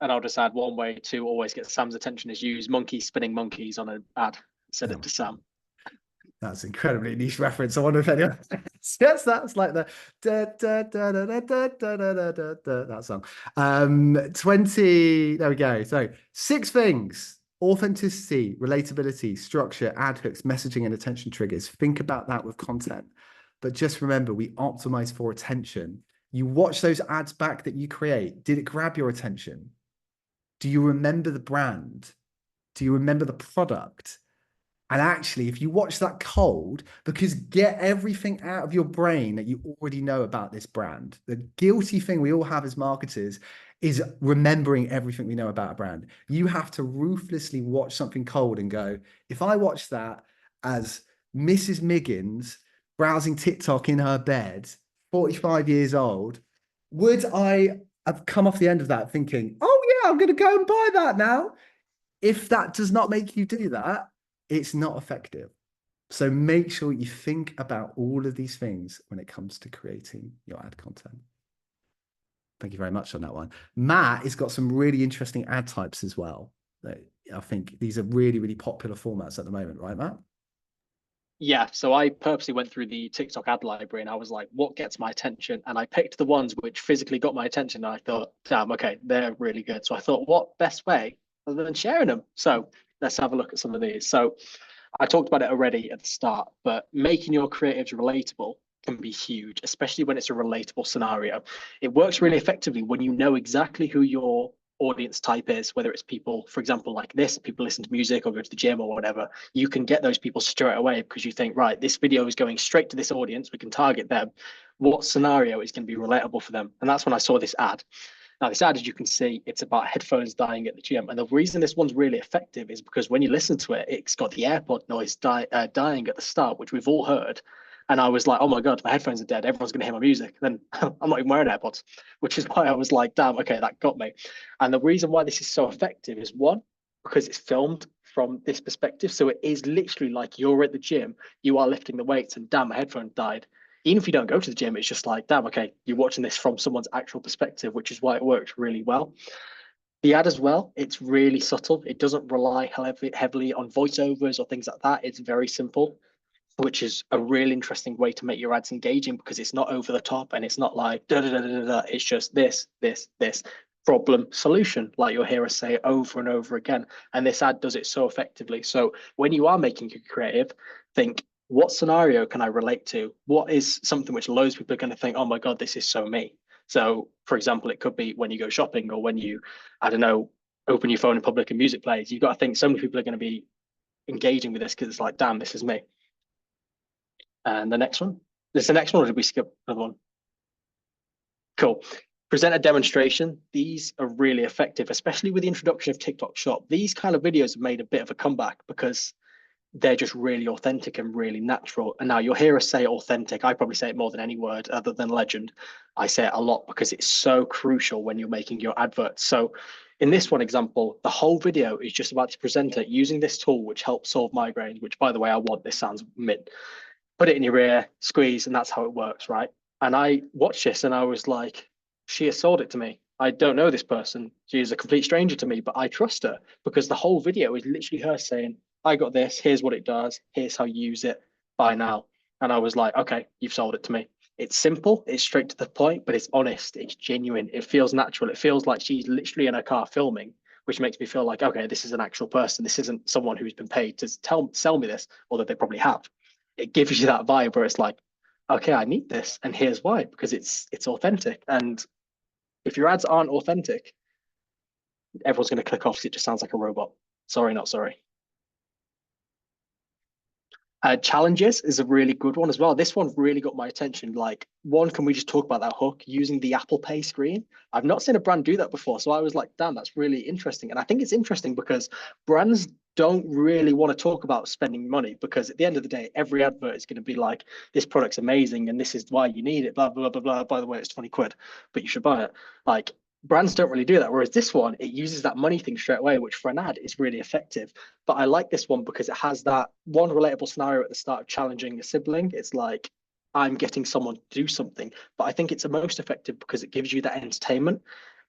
And I'll just add, one way to always get Sam's attention is use monkey spinning monkeys on an ad. Send it to Sam. That's incredibly niche reference. I wonder if anyone gets that. It's like the that song. 20. There we go. So 6 things: authenticity, relatability, structure, ad hooks, messaging, and attention triggers. Think about that with content. But just remember, we optimize for attention. You watch those ads back that you create. Did it grab your attention? Do you remember the brand? Do you remember the product? And actually, if you watch that cold, because get everything out of your brain that you already know about this brand. The guilty thing we all have as marketers is remembering everything we know about a brand. You have to ruthlessly watch something cold and go, if I watch that as Mrs. Miggins browsing TikTok in her bed, 45 years old, would I have come off the end of that thinking, oh yeah, I'm going to go and buy that now? If that does not make you do that, it's not effective. So make sure you think about all of these things when it comes to creating your ad content. Thank you very much on that one. Matt has got some really interesting ad types as well. I think these are really, really popular formats at the moment, right, Matt? Yeah, so I purposely went through the TikTok ad library and I was like, what gets my attention? And I picked the ones which physically got my attention. And I thought, damn, okay, they're really good. So I thought, what best way other than sharing them? So let's have a look at some of these. So I talked about it already at the start, but making your creatives relatable can be huge, especially when it's a relatable scenario. It works really effectively when you know exactly who your audience type is, whether it's people, for example, like this, people listen to music or go to the gym or whatever. You can get those people straight away because you think, right, this video is going straight to this audience. We can target them. What scenario is going to be relatable for them? And that's when I saw this ad. Now, this ad, as you can see, it's about headphones dying at the gym. And the reason this one's really effective is because when you listen to it, it's got the AirPod noise dying at the start, which we've all heard. And I was like, oh my God, my headphones are dead. Everyone's going to hear my music. And then I'm not even wearing AirPods, which is why I was like, damn, okay, that got me. And the reason why this is so effective is, one, because it's filmed from this perspective. So it is literally like you're at the gym, you are lifting the weights, and damn, my headphone died. Even if you don't go to the gym, it's just like, damn, okay, you're watching this from someone's actual perspective, which is why it works really well. The ad as well, it's really subtle. It doesn't rely heavily on voiceovers or things like that. It's very simple, which is a really interesting way to make your ads engaging because it's not over the top and it's not like da da da da da. It's just this, problem, solution, like you'll hear us say over and over again. And this ad does it so effectively. So when you are making a creative, think, what scenario can I relate to? What is something which loads of people are going to think, oh my God, this is so me. So for example, it could be when you go shopping or when you, I don't know, open your phone in public and music plays. You've got to think so many people are going to be engaging with this because it's like, damn, this is me. And the next one. This is the next one, or did we skip another one? Cool. Present a demonstration. These are really effective, especially with the introduction of TikTok Shop. These kind of videos have made a bit of a comeback because they're just really authentic and really natural. And now you'll hear us say authentic. I probably say it more than any word other than legend. I say it a lot because it's so crucial when you're making your adverts. So in this one example, the whole video is just about to present it using this tool, which helps solve migraines, which, by the way, I want. This sounds mint. Put it in your ear, squeeze, and that's how it works, right? And I watched this and I was like, she has sold it to me. I don't know this person. She is a complete stranger to me, but I trust her because the whole video is literally her saying, I got this, here's what it does, here's how you use it, buy now. And I was like, okay, you've sold it to me. It's simple, it's straight to the point, but it's honest, it's genuine, it feels natural. It feels like she's literally in her car filming, which makes me feel like, okay, this is an actual person. This isn't someone who's been paid to sell me this, although they probably have. It gives you that vibe where it's like, okay, I need this, and here's why, because it's authentic. And if your ads aren't authentic, everyone's going to click off because it just sounds like a robot. Sorry, not sorry. Challenges is a really good one as well. This one really got my attention. Like, one, can we just talk about that hook using the Apple Pay screen? I've not seen a brand do that before. So I was like, damn, that's really interesting. And I think it's interesting because brands don't really want to talk about spending money because at the end of the day, every advert is going to be like, this product's amazing and this is why you need it, blah, blah, blah, blah. By the way, it's 20 quid, but you should buy it. Like, brands don't really do that. Whereas this one, it uses that money thing straight away, which for an ad is really effective. But I like this one because it has that one relatable scenario at the start of challenging a sibling. It's like, I'm getting someone to do something. But I think it's the most effective because it gives you that entertainment.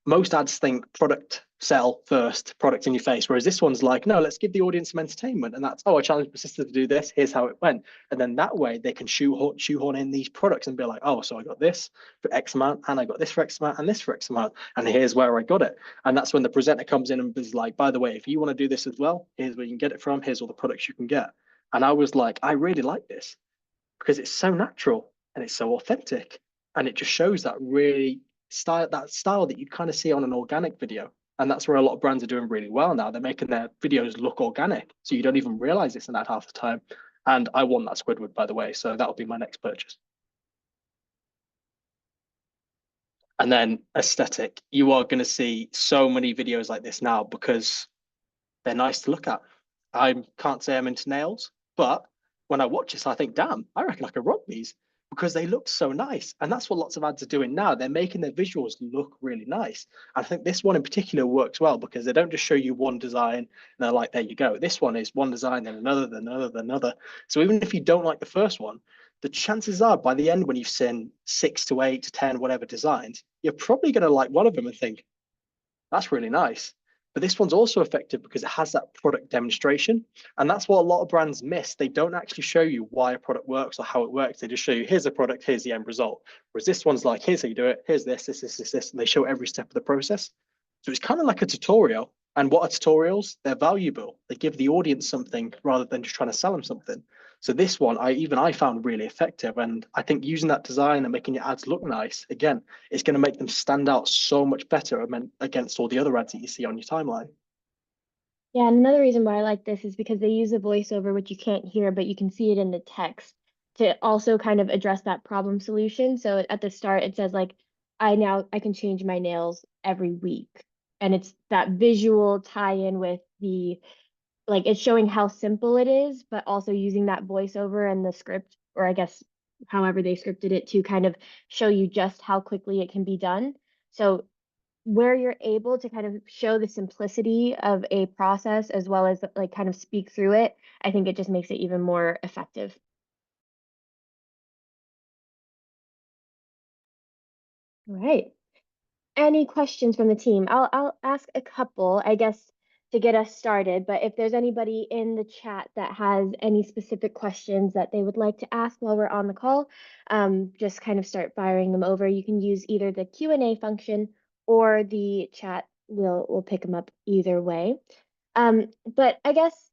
Most ads think product sell first, product in your face. Whereas this one's like, no, let's give the audience some entertainment. And that's, oh, I challenged my sister to do this. Here's how it went. And then that way they can shoehorn in these products and be like, oh, so I got this for X amount, and I got this for X amount, and this for X amount. And here's where I got it. And that's when the presenter comes in and is like, by the way, if you want to do this as well, here's where you can get it from. Here's all the products you can get. And I was like, I really like this because it's so natural and it's so authentic. And it just shows that really style that you'd kind of see on an organic video. And that's where a lot of brands are doing really well now. They're making their videos look organic. So you don't even realize it's an ad half the time. And I want that Squidward, by the way. So that'll be my next purchase. And then aesthetic. You are going to see so many videos like this now because they're nice to look at. I can't say I'm into nails, but when I watch this, I think, damn, I reckon I could rock these because they look so nice. And that's what lots of ads are doing now. They're making their visuals look really nice. And I think this one in particular works well because they don't just show you one design and they're like, there you go. This one is one design, then another, then another, then another. So even if you don't like the first one, the chances are by the end, when you've seen 6 to 8 to 10, whatever designs, you're probably going to like one of them and think, that's really nice. But this one's also effective because it has that product demonstration. And that's what a lot of brands miss. They don't actually show you why a product works or how it works. They just show you, here's a product, here's the end result. Whereas this one's like, here's how you do it, here's this, and they show every step of the process. So it's kind of like a tutorial. And what are tutorials? They're valuable. They give the audience something rather than just trying to sell them something. So this one, I found really effective. And I think using that design and making your ads look nice, again, it's going to make them stand out so much better against all the other ads that you see on your timeline. Yeah, and another reason why I like this is because they use a voiceover, which you can't hear, but you can see it in the text to also kind of address that problem solution. So at the start, it says like, I can change my nails every week. And it's that visual tie-in with like it's showing how simple it is, but also using that voiceover and the script, or I guess however they scripted it to kind of show you just how quickly it can be done. So where you're able to kind of show the simplicity of a process as well as like kind of speak through it, I think it just makes it even more effective. All right. Any questions from the team? I'll ask a couple, I guess, to get us started, but if there's anybody in the chat that has any specific questions that they would like to ask while we're on the call, just kind of start firing them over. You can use either the Q&A function or the chat. We'll pick them up either way. But I guess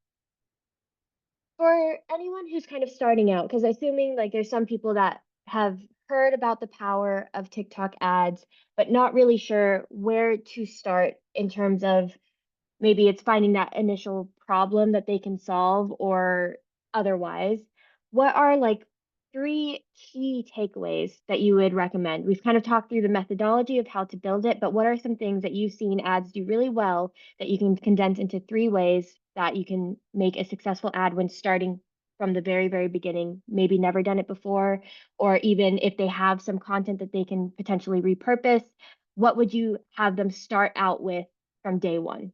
for anyone who's kind of starting out, because assuming like there's some people that have heard about the power of TikTok ads, but not really sure where to start in terms of maybe it's finding that initial problem that they can solve or otherwise. What are like 3 key takeaways that you would recommend? We've kind of talked through the methodology of how to build it, but what are some things that you've seen ads do really well that you can condense into 3 ways that you can make a successful ad when starting from the very, very beginning, maybe never done it before, or even if they have some content that they can potentially repurpose, what would you have them start out with from day one?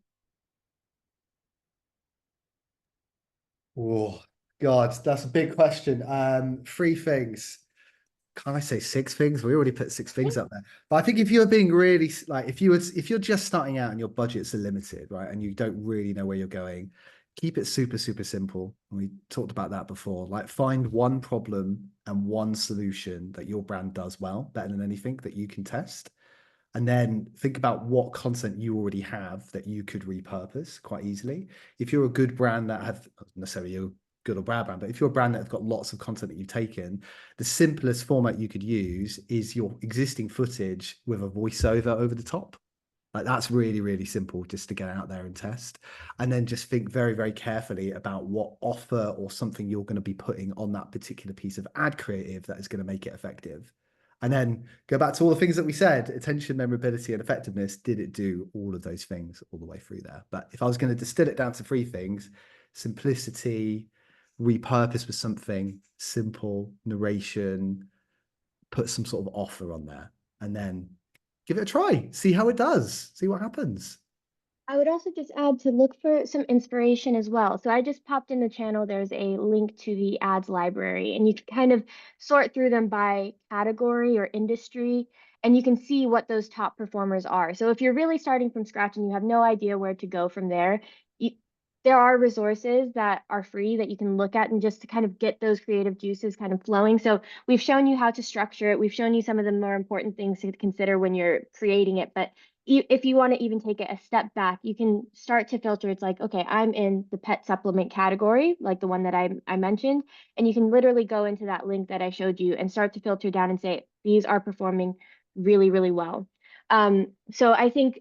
Oh, God, that's a big question. 3 things. Can I say 6 things? We already put 6 things up there. But I think if you're being really like, if you're just starting out and your budgets are limited, right, and you don't really know where you're going, keep it super, super simple. And we talked about that before. Like, find one problem and one solution that your brand does well, better than anything that you can test. And then think about what content you already have that you could repurpose quite easily. If you're a good brand that have, not necessarily a good or bad brand, but if you're a brand that have got lots of content that you've taken, the simplest format you could use is your existing footage with a voiceover over the top. Like, that's really, really simple just to get out there and test. And then just think very, very carefully about what offer or something you're going to be putting on that particular piece of ad creative that is going to make it effective. And then go back to all the things that we said: attention, memorability, and effectiveness. Did it do all of those things all the way through there? But if I was going to distill it down to 3 things: simplicity, repurpose with something simple, narration, put some sort of offer on there, and then give it a try. See how it does. See what happens. I would also just add to look for some inspiration as well. So I just popped in the channel, there's a link to the ads library, and you can kind of sort through them by category or industry, and you can see what those top performers are. So if you're really starting from scratch and you have no idea where to go from there, you, there are resources that are free that you can look at and just to kind of get those creative juices kind of flowing. So we've shown you how to structure it. We've shown you some of the more important things to consider when you're creating it, but if you want to even take it a step back, you can start to filter. It's like, okay, I'm in the pet supplement category, like the one that I mentioned, and you can literally go into that link that I showed you and start to filter down and say, these are performing really, really well. So I think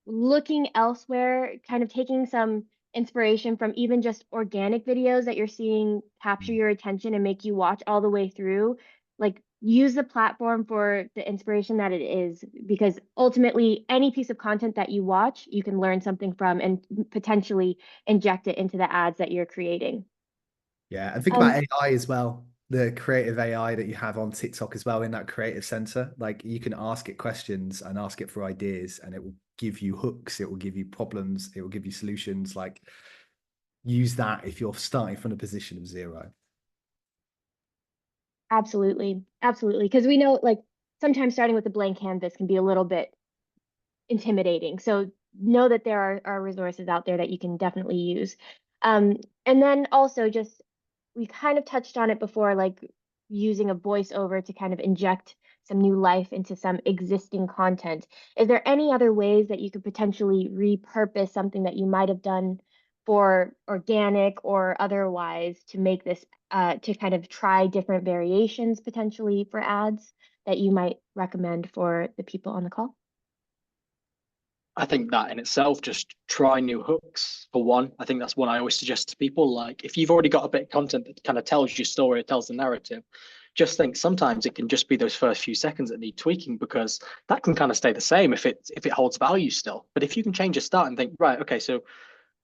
looking elsewhere, kind of taking some inspiration from even just organic videos that you're seeing capture your attention and make you watch all the way through, like use the platform for the inspiration that it is, because ultimately any piece of content that you watch, you can learn something from and potentially inject it into the ads that you're creating. Yeah, and think about AI as well. The creative AI that you have on TikTok as well in that creative center. Like, you can ask it questions and ask it for ideas, and it will give you hooks, it will give you problems, it will give you solutions. Like, use that if you're starting from a position of zero. Absolutely. Absolutely. Because we know like sometimes starting with a blank canvas can be a little bit intimidating. So know that there are resources out there that you can definitely use. And then also just, we kind of touched on it before, like using a voiceover to kind of inject some new life into some existing content. Is there any other ways that you could potentially repurpose something that you might have done for organic or otherwise to make this, to kind of try different variations potentially for ads that you might recommend for the people on the call? I think that in itself, just try new hooks for one. I think that's one I always suggest to people. Like, if you've already got a bit of content that kind of tells your story, it tells the narrative, just think sometimes it can just be those first few seconds that need tweaking, because that can kind of stay the same if it holds value still. But if you can change your start and think, right, okay, so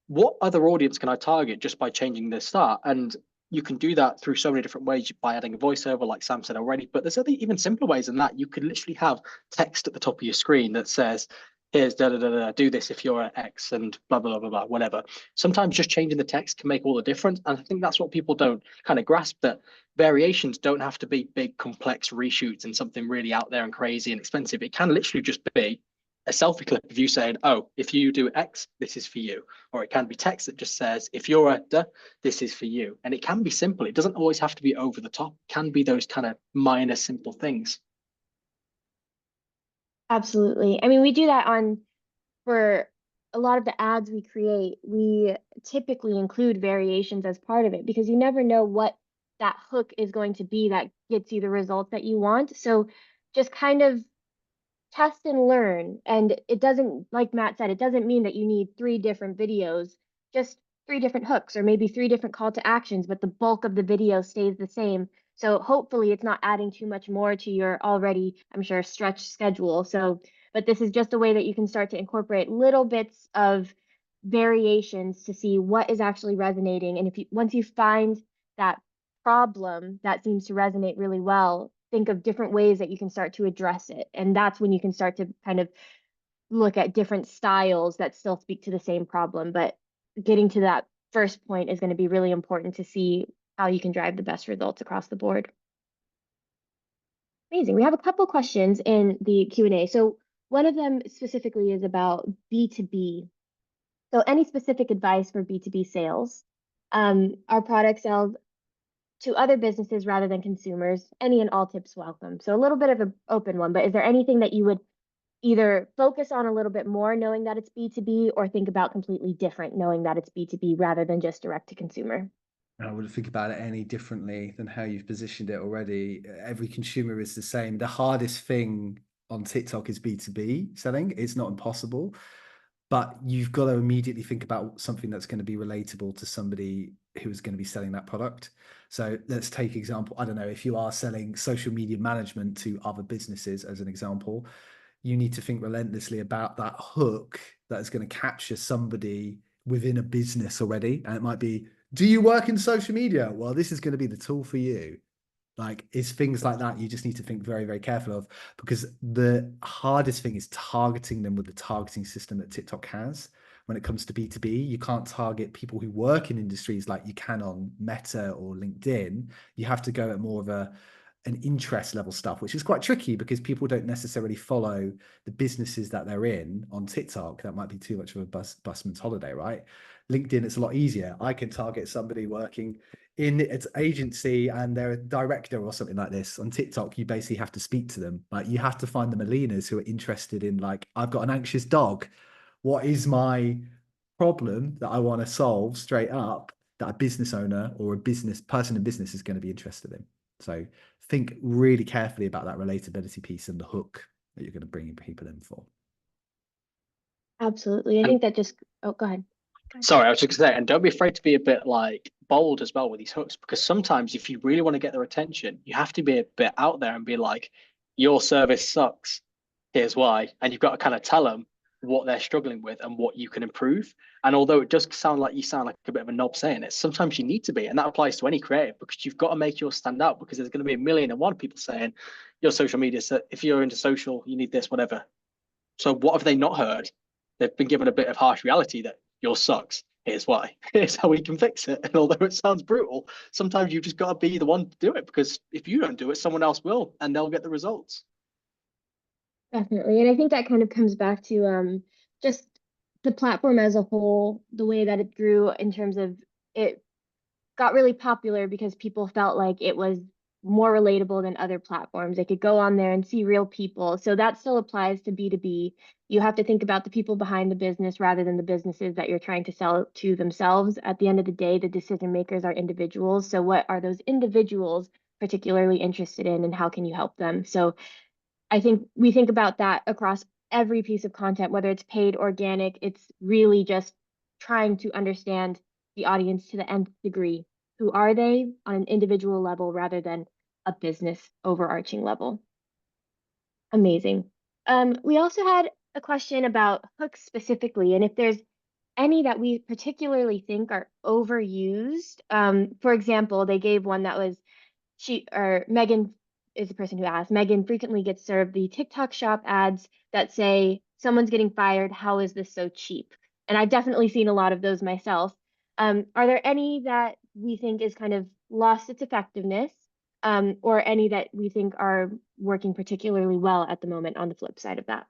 what other audience can I target just by changing the start? And you can do that through so many different ways, by adding a voiceover, like Sam said already. But there's other even simpler ways than that. You could literally have text at the top of your screen that says, here's da da da da, do this if you're an X and blah blah blah blah, whatever. Sometimes just changing the text can make all the difference. And I think that's what people don't kind of grasp, that variations don't have to be big, complex reshoots and something really out there and crazy and expensive. It can literally just be a selfie clip of you saying, oh, if you do X, this is for you. Or it can be text that just says, if you're a duh, this is for you. And it can be simple. It doesn't always have to be over the top. It can be those kind of minor, simple things. Absolutely. I mean, we do that on for a lot of the ads we create. We typically include variations as part of it because you never know what that hook is going to be that gets you the results that you want. So just kind of test and learn. And it doesn't, like Matt said, it doesn't mean that you need 3 different videos, just 3 different hooks or maybe 3 different call to actions, but the bulk of the video stays the same. So hopefully it's not adding too much more to your already, I'm sure, stretched schedule. So, but this is just a way that you can start to incorporate little bits of variations to see what is actually resonating. And if you, once you find that problem that seems to resonate really well, think of different ways that you can start to address it. And that's when you can start to kind of look at different styles that still speak to the same problem. But getting to that first point is going to be really important to see how you can drive the best results across the board. Amazing. We have a couple questions in the Q&A. So one of them specifically is about B2B. So any specific advice for B2B sales? Our product sells to other businesses rather than consumers. Any and all tips welcome. So a little bit of an open one, but is there anything that you would either focus on a little bit more knowing that it's B2B or think about completely different knowing that it's B2B rather than just direct to consumer? I wouldn't think about it any differently than how you've positioned it already. Every consumer is the same. The hardest thing on TikTok is B2B selling. It's not impossible, but you've got to immediately think about something that's going to be relatable to somebody who is going to be selling that product. So let's take example, I don't know, if you are selling social media management to other businesses as an example, you need to think relentlessly about that hook that is going to capture somebody within a business already. And it might be, do you work in social media? Well, this is going to be the tool for you. Like, it's things like that you just need to think very, very careful of, because the hardest thing is targeting them with the targeting system that TikTok has. When it comes to B2B, you can't target people who work in industries like you can on Meta or LinkedIn. You have to go at more of an interest level stuff, which is quite tricky because people don't necessarily follow the businesses that they're in on TikTok. That might be too much of a busman's holiday, right? LinkedIn, it's a lot easier. I can target somebody working in its agency and they're a director or something like this. On TikTok, you basically have to speak to them. Like, you have to find the Melinas who are interested in, like, I've got an anxious dog. What is my problem that I want to solve straight up that a business owner or a business person in business is going to be interested in? So think really carefully about that relatability piece and the hook that you're going to bring people in for. Absolutely. I And think that just, oh, go ahead. sorry, I was just going to say, and don't be afraid to be a bit like bold as well with these hooks, because sometimes if you really want to get their attention, you have to be a bit out there and be like, your service sucks. Here's why. And you've got to kind of tell them what they're struggling with and what you can improve. And although it does sound like you sound like a bit of a knob saying it, sometimes you need to be. And that applies to any creative, because you've got to make yours stand out, because there's going to be 1,000,001 people saying your social media, so if you're into social, you need this, whatever. So what have they not heard? They've been given a bit of harsh reality that yours sucks. Here's why. Here's how we can fix it. And although it sounds brutal, sometimes you've just got to be the one to do it, because if you don't do it, someone else will, and they'll get the results. Definitely. And I think that kind of comes back to just the platform as a whole, the way that it grew in terms of it got really popular because people felt like it was more relatable than other platforms. They could go on there and see real people. So that still applies to B2B. You have to think about the people behind the business rather than the businesses that you're trying to sell to themselves. At the end of the day, the decision makers are individuals. So what are those individuals particularly interested in and how can you help them? So I think we think about that across every piece of content, whether it's paid, organic, it's really just trying to understand the audience to the nth degree. Who are they on an individual level rather than a business overarching level? Amazing. We also had a question about hooks specifically, and if there's any that we particularly think are overused. For example, they gave one that was Megan is the person who asked. Megan frequently gets served the TikTok shop ads that say, someone's getting fired. How is this so cheap? And I've definitely seen a lot of those myself. Are there any that we think is kind of lost its effectiveness, or any that we think are working particularly well at the moment on the flip side of that?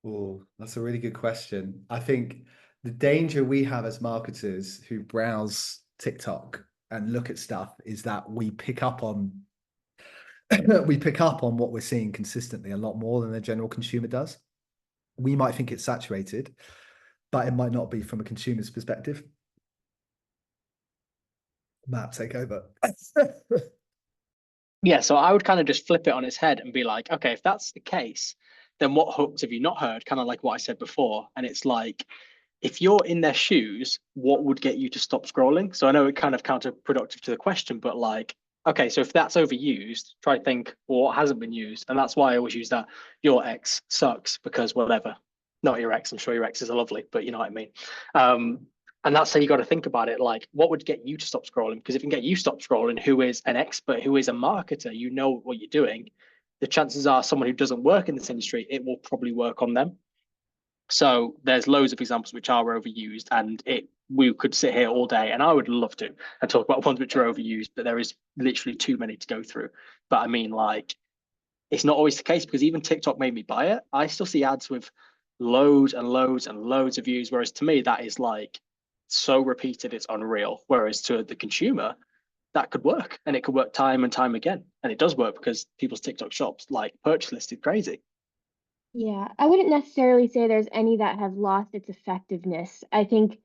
Oh, that's a really good question. I think the danger we have as marketers who browse TikTok and look at stuff is that we pick up on what we're seeing consistently a lot more than the general consumer does. We might think it's saturated, but it might not be from a consumer's perspective. Matt, take over. Yeah, so I would kind of just flip it on its head and be like, okay, if that's the case, then what hooks have you not heard? Kind of like what I said before. And it's like, if you're in their shoes, what would get you to stop scrolling? So I know it kind of counterproductive to the question, but like, okay, so if that's overused, try to think, well, what hasn't been used? And that's why I always use that your ex sucks because whatever. Not your ex, I'm sure your exes are lovely, but you know what I mean. And that's how you got to think about it. Like, what would get you to stop scrolling? Because if you can get you stop scrolling, who is an expert, who is a marketer, you know what you're doing. The chances are someone who doesn't work in this industry, it will probably work on them. So there's loads of examples which are overused, and we could sit here all day, and I would love to and talk about ones which are overused, but there is literally too many to go through. But I mean, like, it's not always the case because even TikTok made me buy it. I still see ads with loads and loads and loads of views, whereas to me that is like so repeated it's unreal. Whereas to the consumer, that could work, and it could work time and time again, and it does work because people's TikTok shops like purchase list is crazy. Yeah, I wouldn't necessarily say there's any that have lost its effectiveness. I think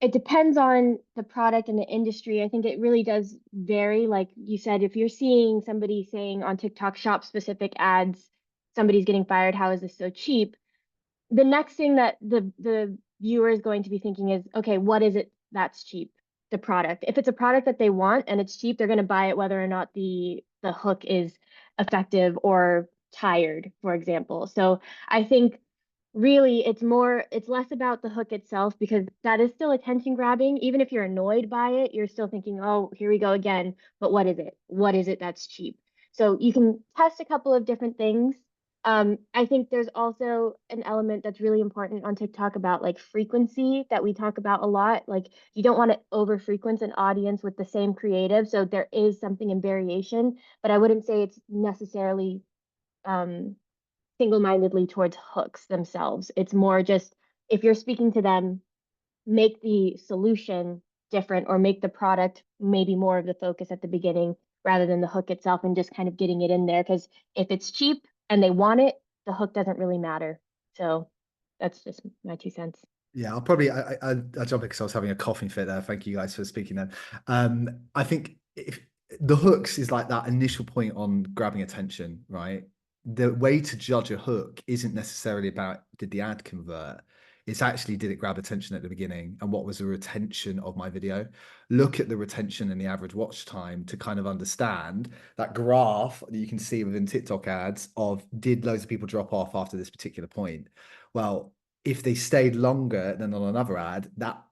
it depends on the product and the industry. I think it really does vary. Like you said, if you're seeing somebody saying on TikTok shop specific ads, somebody's getting fired, how is this so cheap? The next thing that the viewer is going to be thinking is, okay, what is it that's cheap? The product. If it's a product that they want and it's cheap, they're going to buy it whether or not the hook is effective or tired, for example. So I think really it's less about the hook itself because that is still attention grabbing. Even if you're annoyed by it, you're still thinking, oh, here we go again. But what is it? What is it that's cheap? So you can test a couple of different things. I think there's also an element that's really important on TikTok about like frequency that we talk about a lot. Like you don't want to over frequent an audience with the same creative. So there is something in variation, but I wouldn't say it's necessarily um, single-mindedly towards hooks themselves. It's more just if you're speaking to them, make the solution different or make the product maybe more of the focus at the beginning rather than the hook itself and just kind of getting it in there. Because if it's cheap and they want it, the hook doesn't really matter. So that's just my 2 cents. Yeah, I'll probably I jump in because I was having a coughing fit there. Thank you guys for speaking then. I think if the hooks is like that initial point on grabbing attention, right? The way to judge a hook isn't necessarily about did the ad convert. It's actually did it grab attention at the beginning and what was the retention of my video. Look at the retention and the average watch time to kind of understand that graph that you can see within TikTok ads of did loads of people drop off after this particular point. Well, if they stayed longer than on another ad, that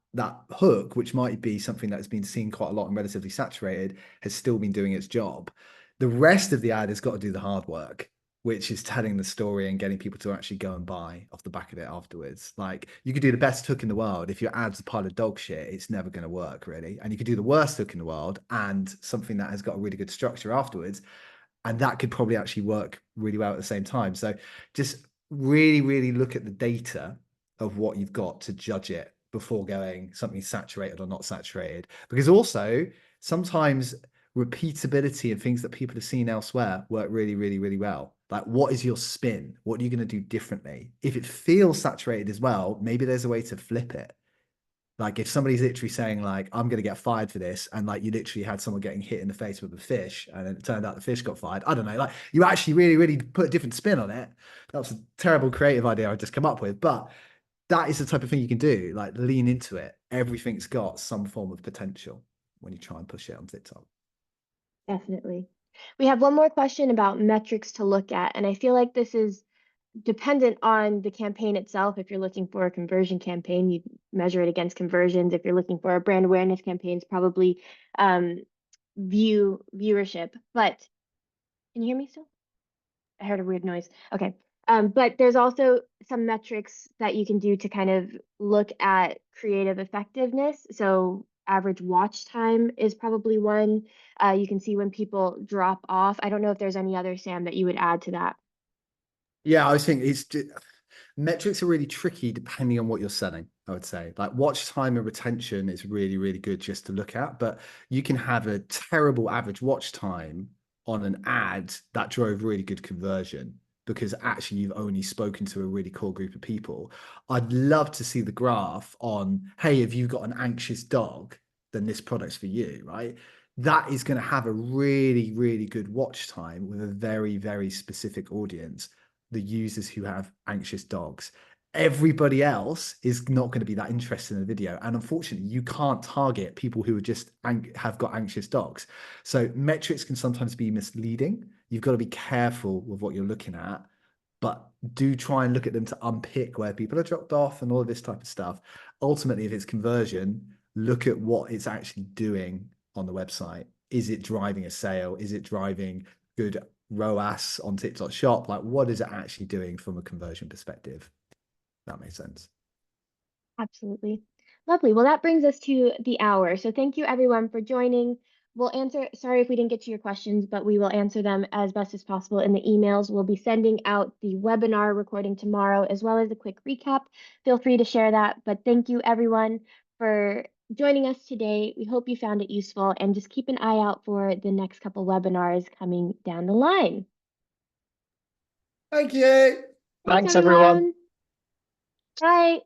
hook, which might be something that's been seen quite a lot and relatively saturated, has still been doing its job. The rest of the ad has got to do the hard work, which is telling the story and getting people to actually go and buy off the back of it afterwards. Like you could do the best hook in the world. If your ad's a pile of dog shit, it's never going to work really. And you could do the worst hook in the world and something that has got a really good structure afterwards. And that could probably actually work really well at the same time. So just really, really look at the data of what you've got to judge it before going something saturated or not saturated. Because also sometimes repeatability and things that people have seen elsewhere work really, really, really well. Like, what is your spin? What are you going to do differently? If it feels saturated as well, maybe there's a way to flip it. Like if somebody's literally saying like, I'm going to get fired for this. And like you literally had someone getting hit in the face with a fish and it turned out the fish got fired. I don't know. Like you actually really, really put a different spin on it. That was a terrible creative idea I just come up with. But that is the type of thing you can do. Like lean into it. Everything's got some form of potential when you try and push it on TikTok. Definitely. We have one more question about metrics to look at, and I feel like this is dependent on the campaign itself. If you're looking for a conversion campaign, you measure it against conversions. If you're looking for a brand awareness campaign, it's probably viewership. But can you hear me still? I heard a weird noise. Okay. But there's also some metrics that you can do to kind of look at creative effectiveness. So average watch time is probably one. You can see when people drop off. I don't know if there's any other, Sam, that you would add to that. Yeah, I think metrics are really tricky depending on what you're selling, I would say. Like watch time and retention is really, really good just to look at, but you can have a terrible average watch time on an ad that drove really good conversion because actually you've only spoken to a really core group of people. I'd love to see the graph on, hey, have you got an anxious dog? then this product's for you, right? That is going to have a really, really good watch time with a very, very specific audience, the users who have anxious dogs. Everybody else is not going to be that interested in the video. And unfortunately, you can't target people who are just have got anxious dogs. So metrics can sometimes be misleading. You've got to be careful with what you're looking at, but do try and look at them to unpick where people are dropped off and all of this type of stuff. Ultimately, if it's conversion, look at what it's actually doing on the website. Is it driving a sale? Is it driving good ROAS on TikTok Shop? Like, what is it actually doing from a conversion perspective? That makes sense. Absolutely. Lovely. Well, that brings us to the hour. So thank you everyone for joining. We'll answer, sorry if we didn't get to your questions, but we will answer them as best as possible in the emails. We'll be sending out the webinar recording tomorrow, as well as a quick recap. Feel free to share that. But thank you everyone for joining us today. We hope you found it useful, and just keep an eye out for the next couple webinars coming down the line. Thank you. Thanks, everyone. Bye.